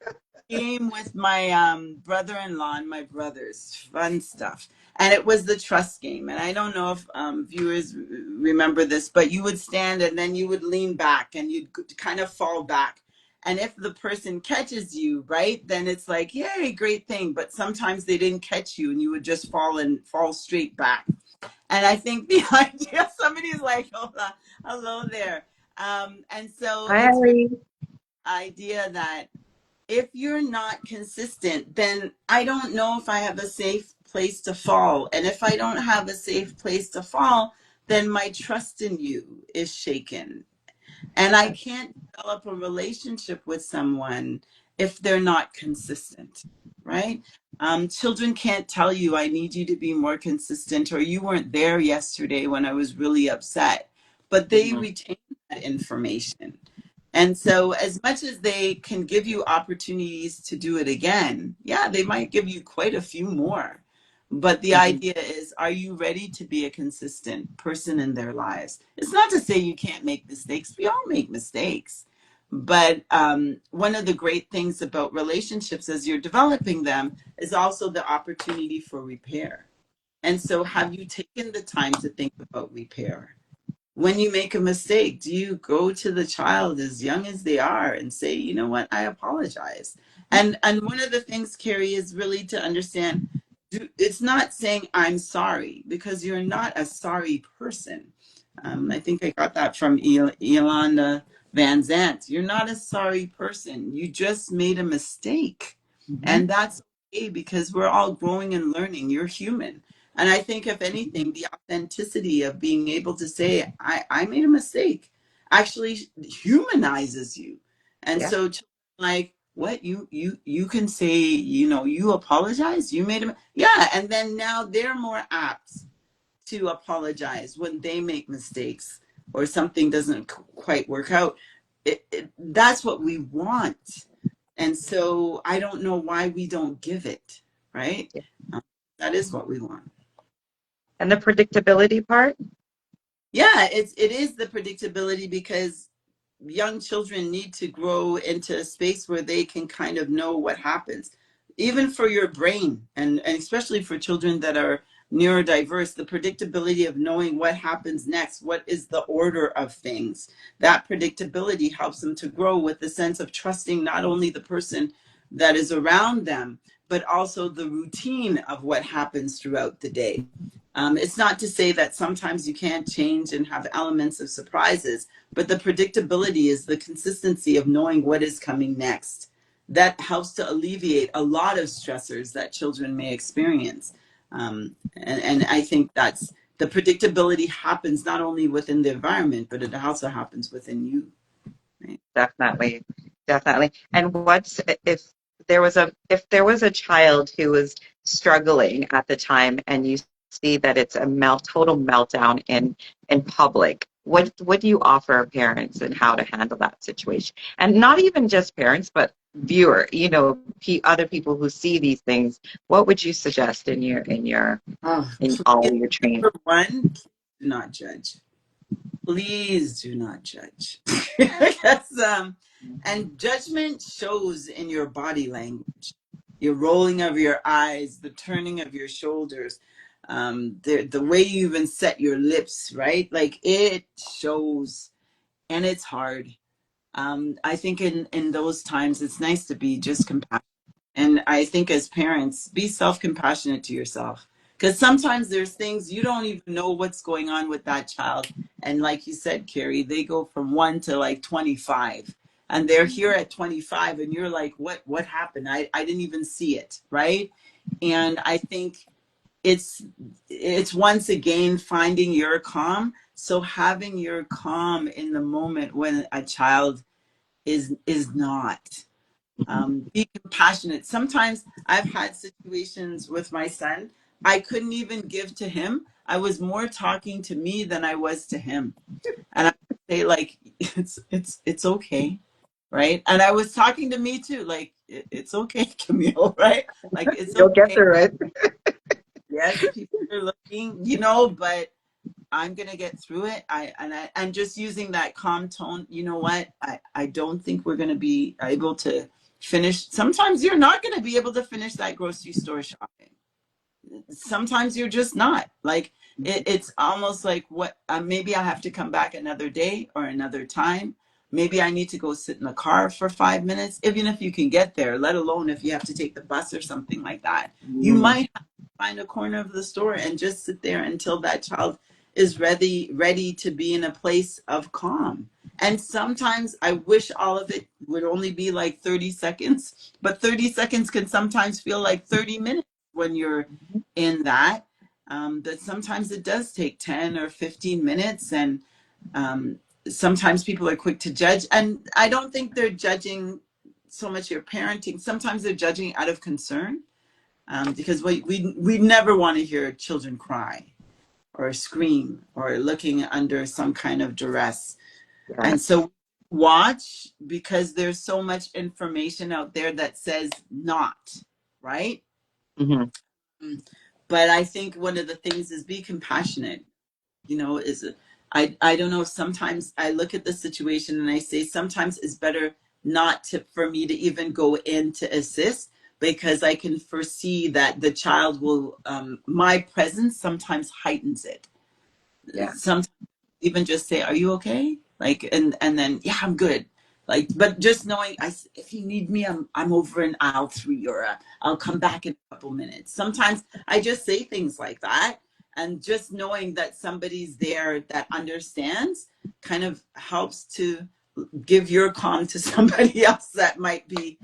Speaker 2: game with my brother-in-law and my brothers. Fun stuff. And it was the trust game. And I don't know if viewers remember this, but you would stand and then you would lean back and you'd kind of fall back. And if the person catches you, right, then it's like, yay, great thing. But sometimes they didn't catch you and you would just fall straight back. And I think the idea, somebody's like, hold on, hello there. And so it's really
Speaker 1: Hi.
Speaker 2: the idea that if you're not consistent, then I don't know if I have a safe place to fall. And if I don't have a safe place to fall, then my trust in you is shaken. And I can't develop a relationship with someone if they're not consistent, right? Children can't tell you, I need you to be more consistent, or you weren't there yesterday when I was really upset, but they
Speaker 1: Mhm.
Speaker 2: retain that information. And so, as much as they can give you opportunities to do it again, yeah, they might give you quite a few more. But the
Speaker 1: Mhm.
Speaker 2: idea is, are you ready to be a consistent person in their lives? It's not to say you can't make mistakes. We all make mistakes. But one of the great things about relationships as you're developing them is also the opportunity for repair. And so have you taken the time to think about repair? When you make a mistake, do you go to the child as young as they are and say, you know what, I apologize? And one of the things, Kerry, is really to understand, it's not saying I'm sorry, because you're not a sorry person. I think I got that from Yolanda Van Zant. You're not a sorry person. You just made a mistake.
Speaker 1: Mm-hmm.
Speaker 2: And that's okay, because we're all growing and learning. You're human. And I think, if anything, the authenticity of being able to say, I made a mistake, actually humanizes you. And
Speaker 1: Yeah,
Speaker 2: so, like, what you can say, you apologize, you made a, yeah. And then now they're more apt to apologize when they make mistakes or something doesn't quite work out. That's what we want. And so I don't know why we don't give it, right?
Speaker 1: yeah.
Speaker 2: That is what we want.
Speaker 1: And the predictability part.
Speaker 2: Yeah, it is the predictability, because young children need to grow into a space where they can kind of know what happens. Even for your brain, and especially for children that are neurodiverse, the predictability of knowing what happens next, what is the order of things, that predictability helps them to grow with the sense of trusting not only the person that is around them, but also the routine of what happens throughout the day. It's not to say that sometimes you can't change and have elements of surprises, but the predictability is the consistency of knowing what is coming next. That helps to alleviate a lot of stressors that children may experience. And I think that's the predictability happens not only within the environment, but it also happens within you. Right?
Speaker 1: Definitely, definitely. And what's if there was a child who was struggling at the time and you see that it's a total meltdown in public, what do you offer parents and how to handle that situation? And not even just parents, but viewer, other people who see these things. What would you suggest
Speaker 2: Oh,
Speaker 1: in
Speaker 2: please,
Speaker 1: all your training?
Speaker 2: number one, do not judge. Please do not judge. Because, and judgment shows in your body language, your rolling of your eyes, the turning of your shoulders, the way you even set your lips, right? Like, it shows, and it's hard. I think in those times, it's nice to be just compassionate. And I think, as parents, be self-compassionate to yourself. Because sometimes there's things you don't even know what's going on with that child. And like you said, Kerry, they go from 1 to like 25. And they're here at 25, and you're like, what happened? I didn't even see it, right? And I think it's it's once again finding your calm. So having your calm in the moment when a child is not. Be compassionate. Sometimes I've had situations with my son, I couldn't even give to him. I was more talking to me than I was to him. And I would say, like, it's okay, right? And I was talking to me too, like, it's okay, Camille, right? Like, it's
Speaker 1: You'll get
Speaker 2: okay.
Speaker 1: through it.
Speaker 2: Yes, people are looking, but I'm gonna get through it. And just using that calm tone. You know what? I don't think we're gonna be able to finish. Sometimes you're not gonna be able to finish that grocery store shopping. Sometimes you're just not. Like, it's almost like, what? Maybe I have to come back another day or another time. Maybe I need to go sit in the car for 5 minutes, even if you can get there. Let alone if you have to take the bus or something like that. You
Speaker 1: Mm,
Speaker 2: might have to find a corner of the store and just sit there until that child is ready to be in a place of calm. And sometimes I wish all of it would only be like 30 seconds, but 30 seconds can sometimes feel like 30 minutes when you're in that. But sometimes it does take 10 or 15 minutes. And um, sometimes people are quick to judge. And I don't think they're judging so much your parenting. Sometimes they're judging out of concern, because we never want to hear children cry or scream or looking under some kind of duress. And
Speaker 1: yes.
Speaker 2: so watch, because there's so much information out there that says not, right?
Speaker 1: Hmm.
Speaker 2: But I think one of the things is be compassionate. Is I don't know. Sometimes I look at the situation and I say sometimes it's better not to for me to even go in to assist, because I can foresee that the child will, my presence sometimes heightens it.
Speaker 1: Yeah.
Speaker 2: Sometimes even just say, "Are you okay?" Like, and then, "Yeah, I'm good." Like, but just knowing, if you need me, I'm over in aisle 3, or I'll come back in a couple minutes. Sometimes I just say things like that, and just knowing that somebody's there that understands kind of helps to give your calm to somebody else that might be,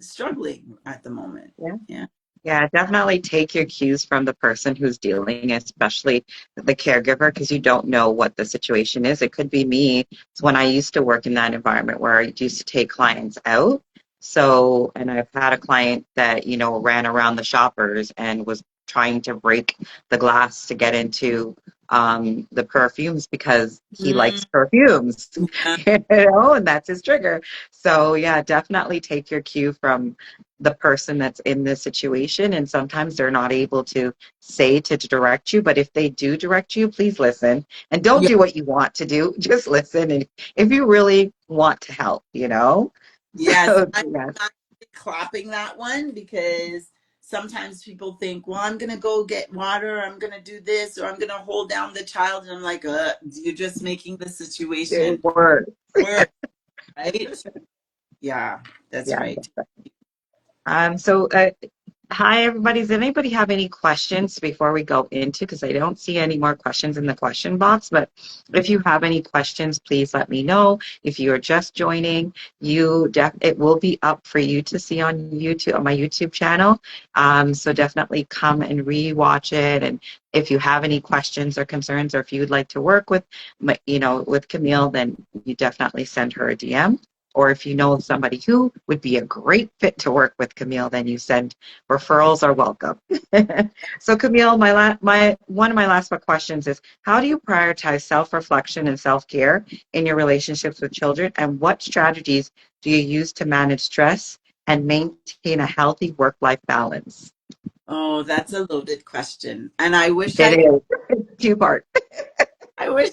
Speaker 2: struggling at the moment.
Speaker 1: Yeah.
Speaker 2: Yeah.
Speaker 1: Yeah, definitely take your cues from the person who's dealing, especially the caregiver, because you don't know what the situation is. It could be me. It's when I used to work in that environment where I used to take clients out. So, and I've had a client that, ran around the shoppers and was trying to break the glass to get into the perfumes because he
Speaker 2: Mm,
Speaker 1: likes perfumes,
Speaker 2: yeah.
Speaker 1: and that's his trigger. So, yeah, definitely take your cue from the person that's in this situation, and sometimes they're not able to say to direct you, but if they do direct you, please listen and don't
Speaker 2: Yeah.
Speaker 1: do what you want to do. Just listen, and if you really want to help,
Speaker 2: Yes,
Speaker 1: so
Speaker 2: I'm
Speaker 1: yes.
Speaker 2: actually clapping that one, because sometimes people think, well, I'm going to go get water, I'm going to do this, or I'm going to hold down the child. And I'm like, you're just making the
Speaker 1: It
Speaker 2: situation
Speaker 1: works.
Speaker 2: worse, right? Yeah, that's
Speaker 1: Yeah.
Speaker 2: right.
Speaker 1: So hi, everybody. Does anybody have any questions before we go into? Because I don't see any more questions in the question box. But if you have any questions, please let me know. If you are just joining, it will be up for you to see on YouTube, on my YouTube channel. So definitely come and re-watch it. And if you have any questions or concerns, or if you would like to work with, with Camille, then you definitely send her a DM. Or if you know of somebody who would be a great fit to work with Camille, then you send referrals are welcome. So Camille, my one of my last questions is, how do you prioritize self-reflection and self-care in your relationships with children, and what strategies do you use to manage stress and maintain a healthy work-life balance?
Speaker 2: Oh, that's a loaded question. And I wish
Speaker 1: It is two-part.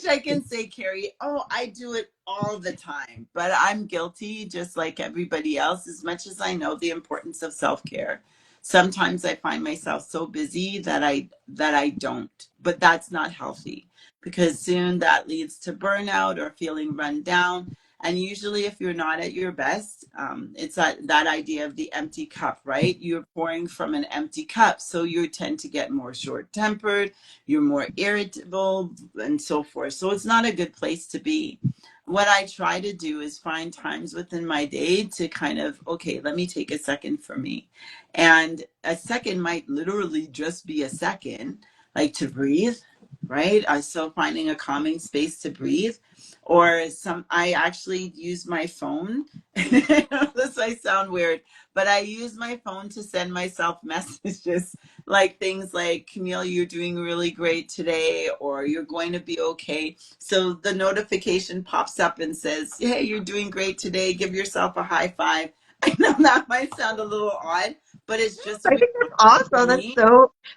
Speaker 2: I can say, Kerry, oh, I do it all the time, but I'm guilty just like everybody else, as much as I know the importance of self-care. Sometimes I find myself so busy that I don't, but that's not healthy, because soon that leads to burnout or feeling run down. And usually if you're not at your best, it's that idea of the empty cup, right? You're pouring from an empty cup. So you tend to get more short-tempered, you're more irritable, and so forth. So it's not a good place to be. What I try to do is find times within my day to kind of, okay, let me take a second for me. And a second might literally just be a second, like to breathe, right? So finding a calming space to breathe. Or I actually use my phone. This might sound weird, but I use my phone to send myself messages, like things like, Camille, you're doing really great today, or you're going to be okay. So the notification pops up and says, hey, you're doing great today. Give yourself a high five. I know that might sound a little odd, but it's just
Speaker 1: I think that's awesome.
Speaker 2: me.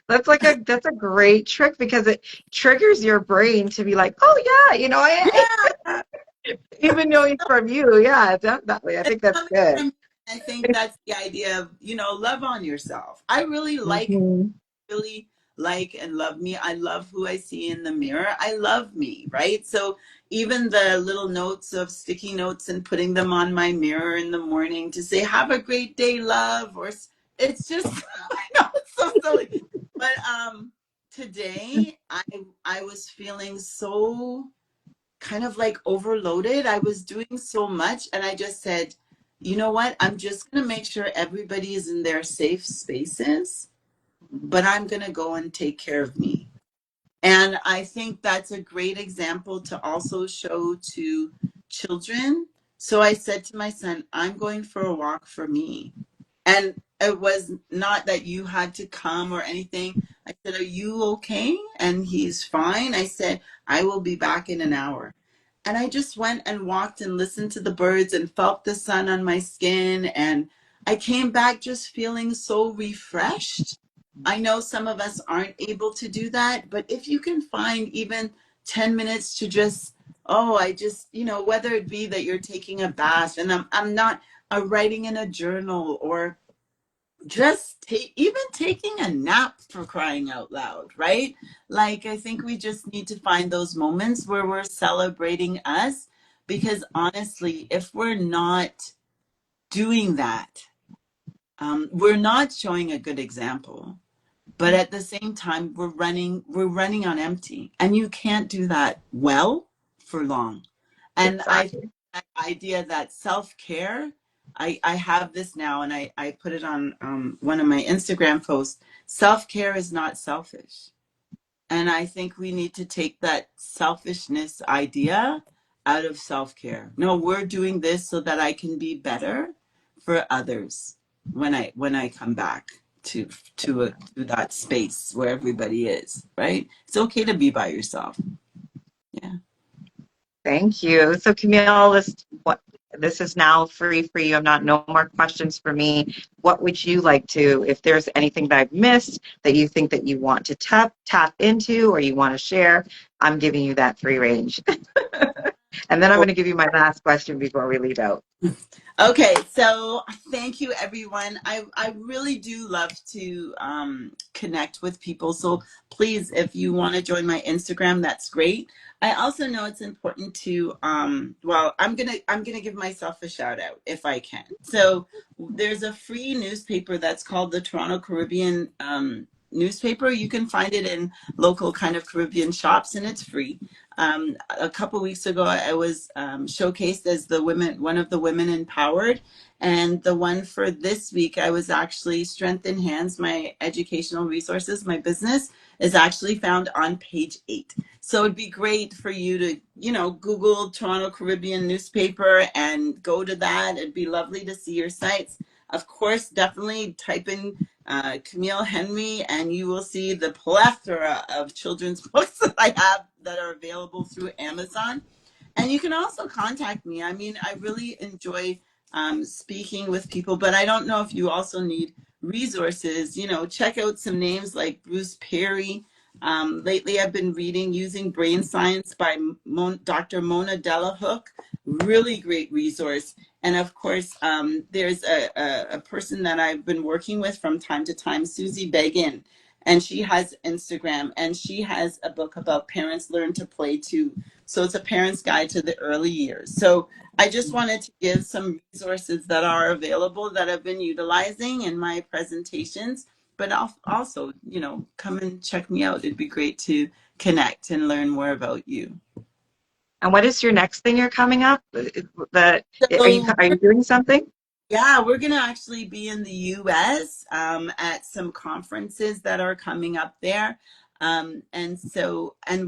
Speaker 1: That's a great trick because it triggers your brain to be like, oh yeah,
Speaker 2: Yeah.
Speaker 1: even knowing from you, yeah, definitely. I
Speaker 2: It's
Speaker 1: think that's
Speaker 2: coming
Speaker 1: good.
Speaker 2: from, I think that's the idea of, love on yourself. I
Speaker 1: Mhm.
Speaker 2: really like and love me. I love who I see in the mirror. I love me, right? So even the little notes of sticky notes and putting them on my mirror in the morning to say, have a great day, love, it's just, I know it's so silly. But today I was feeling so kind of like overloaded. I was doing so much, and I just said, you know what? I'm just going to make sure everybody is in their safe spaces, but I'm going to go and take care of me. And I think that's a great example to also show to children. So I said to my son, I'm going for a walk for me. And it was not that you had to come or anything. I said, are you okay? And he's fine. I said, I will be back in an hour. And I just went and walked and listened to the birds and felt the sun on my skin. And I came back just feeling so refreshed. I know some of us aren't able to do that, but if you can find even 10 minutes to just, oh, I just, whether it be that you're taking a bath, and I'm not writing in a journal, or just even taking a nap, for crying out loud, right? Like, I think we just need to find those moments where we're celebrating us, because honestly, if we're not doing that, we're not showing a good example. But at the same time, we're running on empty, and you can't do that well for long. And I think
Speaker 1: Exactly.
Speaker 2: that idea that self-care, I have this now, and I put it on one of my Instagram posts. Self-care is not selfish. And I think we need to take that selfishness idea out of self-care. No, we're doing this so that I can be better for others when I come back to to that space where everybody is, right? It's okay to be by yourself. Yeah.
Speaker 1: Thank you. So Camille, this is now free for you. I'm not no more questions for me. What would you like to, if there's anything that I've missed that you think that you want to tap into or you want to share, I'm giving you that free range. And then I'm going to give you my last question before we leave out.
Speaker 2: Okay, so thank you, everyone. I really do love to connect with people. So please, if you want to join my Instagram, that's great. I also know it's important to well, I'm gonna give myself a shout out if I can. So there's a free newspaper that's called the Toronto Caribbean newspaper. You can find it in local kind of Caribbean shops, and it's free. A couple weeks ago, I was showcased as one of the women empowered, and the one for this week, I was actually Strength in Hands, my educational resources, my business is actually found on page 8. So it'd be great for you to, Google Toronto Caribbean newspaper and go to that. It'd be lovely to see your sites. Of course, definitely type in Camille Henry, and you will see the plethora of children's books that I have that are available through Amazon. And you can also contact me. I mean, I really enjoy speaking with people, but I don't know if you also need resources. Check out some names like Bruce Perry. Lately, I've been reading Using Brain Science by Dr. Mona Delahook. Really great resource. And of course, there's a person that I've been working with from time to time, Susie Begin, and she has Instagram, and she has a book about parents learn to play too. So it's a parent's guide to the early years. So I just wanted to give some resources that are available that I've been utilizing in my presentations, but also, come and check me out. It'd be great to connect and learn more about you.
Speaker 1: And what is your next thing you're coming up?
Speaker 2: So
Speaker 1: Are you doing something?
Speaker 2: yeah, we're going to actually be in the US at some conferences that are coming up there. And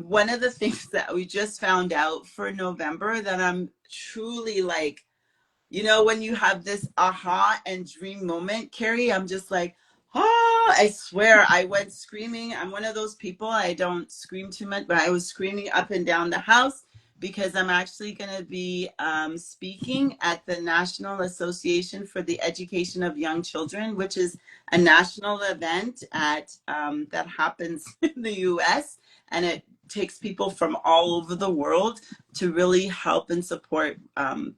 Speaker 2: one of the things that we just found out for November that I'm truly like, when you have this aha and dream moment, Kerry, I'm just like, I swear I went screaming. I'm one of those people, I don't scream too much, but I was screaming up and down the house because I'm actually going to be speaking at the National Association for the Education of Young Children, which is a national event that happens in the US, and it takes people from all over the world to really help and support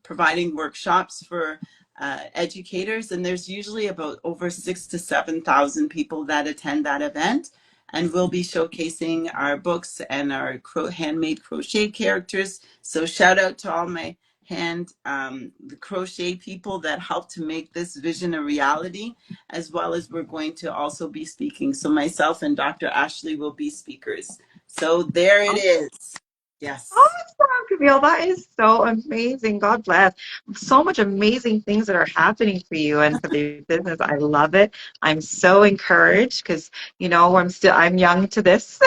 Speaker 2: providing workshops for educators. And there's usually about over 6 to 7 thousand people that attend that event. And we'll be showcasing our books and our handmade crochet characters. So shout out to all my the crochet people that helped to make this vision a reality, as well as we're going to also be speaking. So myself and Dr. Ashley will be speakers. So there it is. Yes.
Speaker 1: Awesome, Camille. That is so amazing. God bless. So much amazing things that are happening for you and for the business. I love it. I'm so encouraged because, I'm young to this,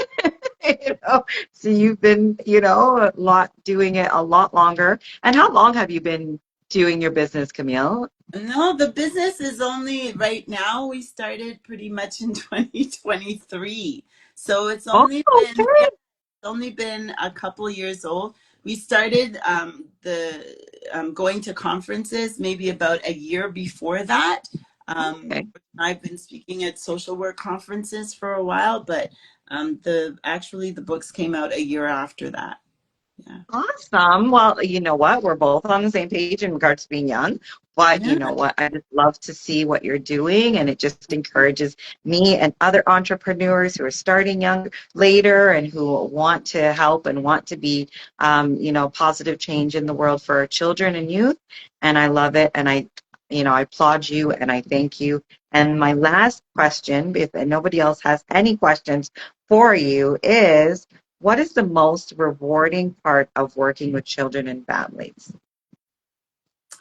Speaker 1: you know. So you've been, doing it a lot longer. And how long have you been doing your business, Camille?
Speaker 2: No, the business is only right now. We started pretty much in 2023. So it's
Speaker 1: Oh,
Speaker 2: only been, yeah,
Speaker 1: okay.
Speaker 2: it's only been a couple years old. We started the going to conferences maybe about a year before that.
Speaker 1: Okay.
Speaker 2: I've been speaking at social work conferences for a while, but the books came out a year after that. Yeah.
Speaker 1: Awesome. Well, you know what? We're both on the same page in regards to being young. But you
Speaker 2: Yeah.
Speaker 1: know what? I just love to see what you're doing, and it just encourages me and other entrepreneurs who are starting young later and who want to help and want to be, positive change in the world for our children and youth. And I love it, and I applaud you and I thank you. And my last question, if nobody else has any questions for you, is what is the most rewarding part of working with children and families?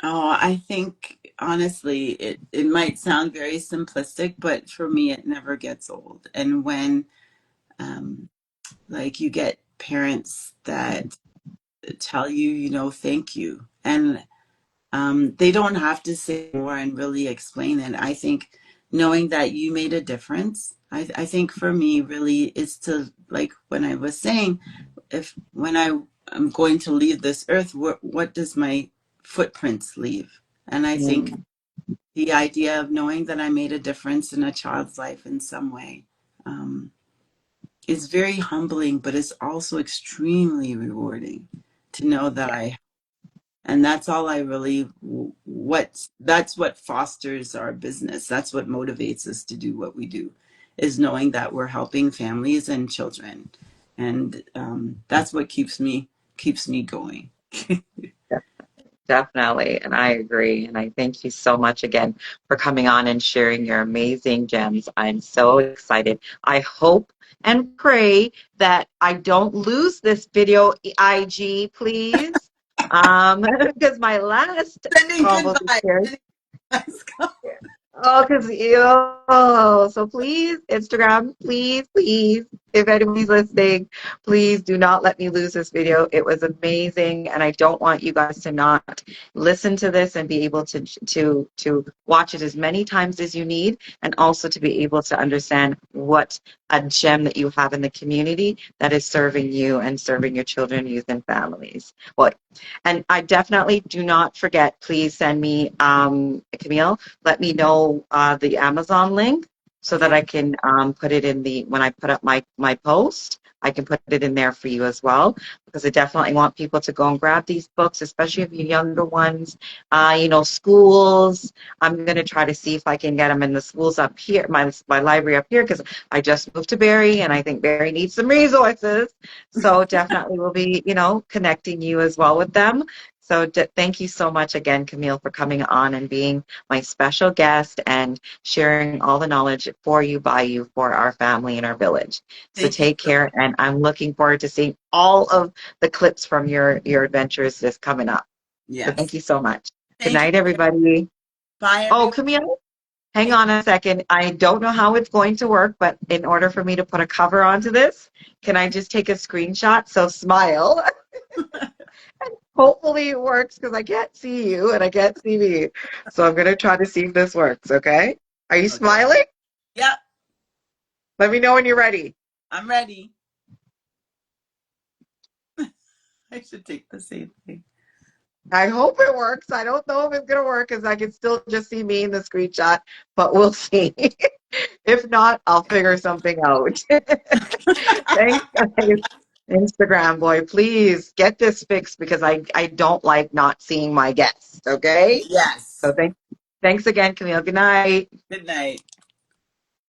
Speaker 2: Oh, I think honestly, it might sound very simplistic, but for me, it never gets old. And when, um, like, you get parents that tell you, thank you, and they don't have to say more and really explain it. I think knowing that you made a difference, I think for me, really, is to, like when I was saying, if when I'm going to leave this earth, what does my footprints leave? And I think
Speaker 1: Mm,
Speaker 2: the idea of knowing that I made a difference in a child's life in some way um, is very humbling, but it's also extremely rewarding to know that
Speaker 1: yeah,
Speaker 2: I, and that's all I really, that's what fosters our business. That's what motivates us to do what we do, is knowing that we're helping families and children. And that's what keeps me going.
Speaker 1: definitely. And I agree. And I thank you so much again for coming on and sharing your amazing gems. I'm so excited. I hope and pray that I don't lose this video IG, please. Because my last
Speaker 2: Sending
Speaker 1: convo this
Speaker 2: goodbye.
Speaker 1: year.
Speaker 2: Sending goodbyes.
Speaker 1: Oh, because so please, Instagram, please, please, if anybody's listening, please do not let me lose this video. It was amazing, and I don't want you guys to not listen to this and be able to watch it as many times as you need, and also to be able to understand what a gem that you have in the community that is serving you and serving your children, youth, and families. Well, and I definitely do not forget. Please send me, Camille, let me know the Amazon link so that
Speaker 2: Okay.
Speaker 1: I can put it in when I put up my post. I can put it in there for you as well because I definitely want people to go and grab these books, especially if you're younger ones. Schools. I'm going to try to see if I can get them in the schools up here, my library up here, because I just moved to Barrie and I think Barrie needs some resources. So definitely we'll be, connecting you as well with them. So thank you so much again, Camille, for coming on and being my special guest and sharing all the knowledge for you, by you, for our family and our village. So
Speaker 2: Thank you
Speaker 1: take
Speaker 2: so
Speaker 1: care, and I'm looking forward to seeing all of the clips from your adventures this coming up. So
Speaker 2: Yes.
Speaker 1: thank you so much. Good
Speaker 2: Thank you.
Speaker 1: night, everybody.
Speaker 2: Bye,
Speaker 1: Oh,
Speaker 2: everyone.
Speaker 1: Camille, hang
Speaker 2: Thank
Speaker 1: on a second. I don't know how it's going to work, but in order for me to put a cover onto this, can I just take a screenshot? So smile. Hopefully it works because I can't see you and I can't see me. So I'm going to try to see if this works, okay? Are you
Speaker 2: Okay.
Speaker 1: smiling?
Speaker 2: Yep.
Speaker 1: Let me know when you're ready.
Speaker 2: I'm ready. I should take the same thing.
Speaker 1: I hope it works. I don't know if it's going to work because I can still just see me in the screenshot, but we'll see. If not, I'll figure something out. Thanks, guys. Instagram boy, please get this fixed because I don't like not seeing my guests, okay?
Speaker 2: Yes.
Speaker 1: So thanks again, Camille. Good night.
Speaker 2: Good night.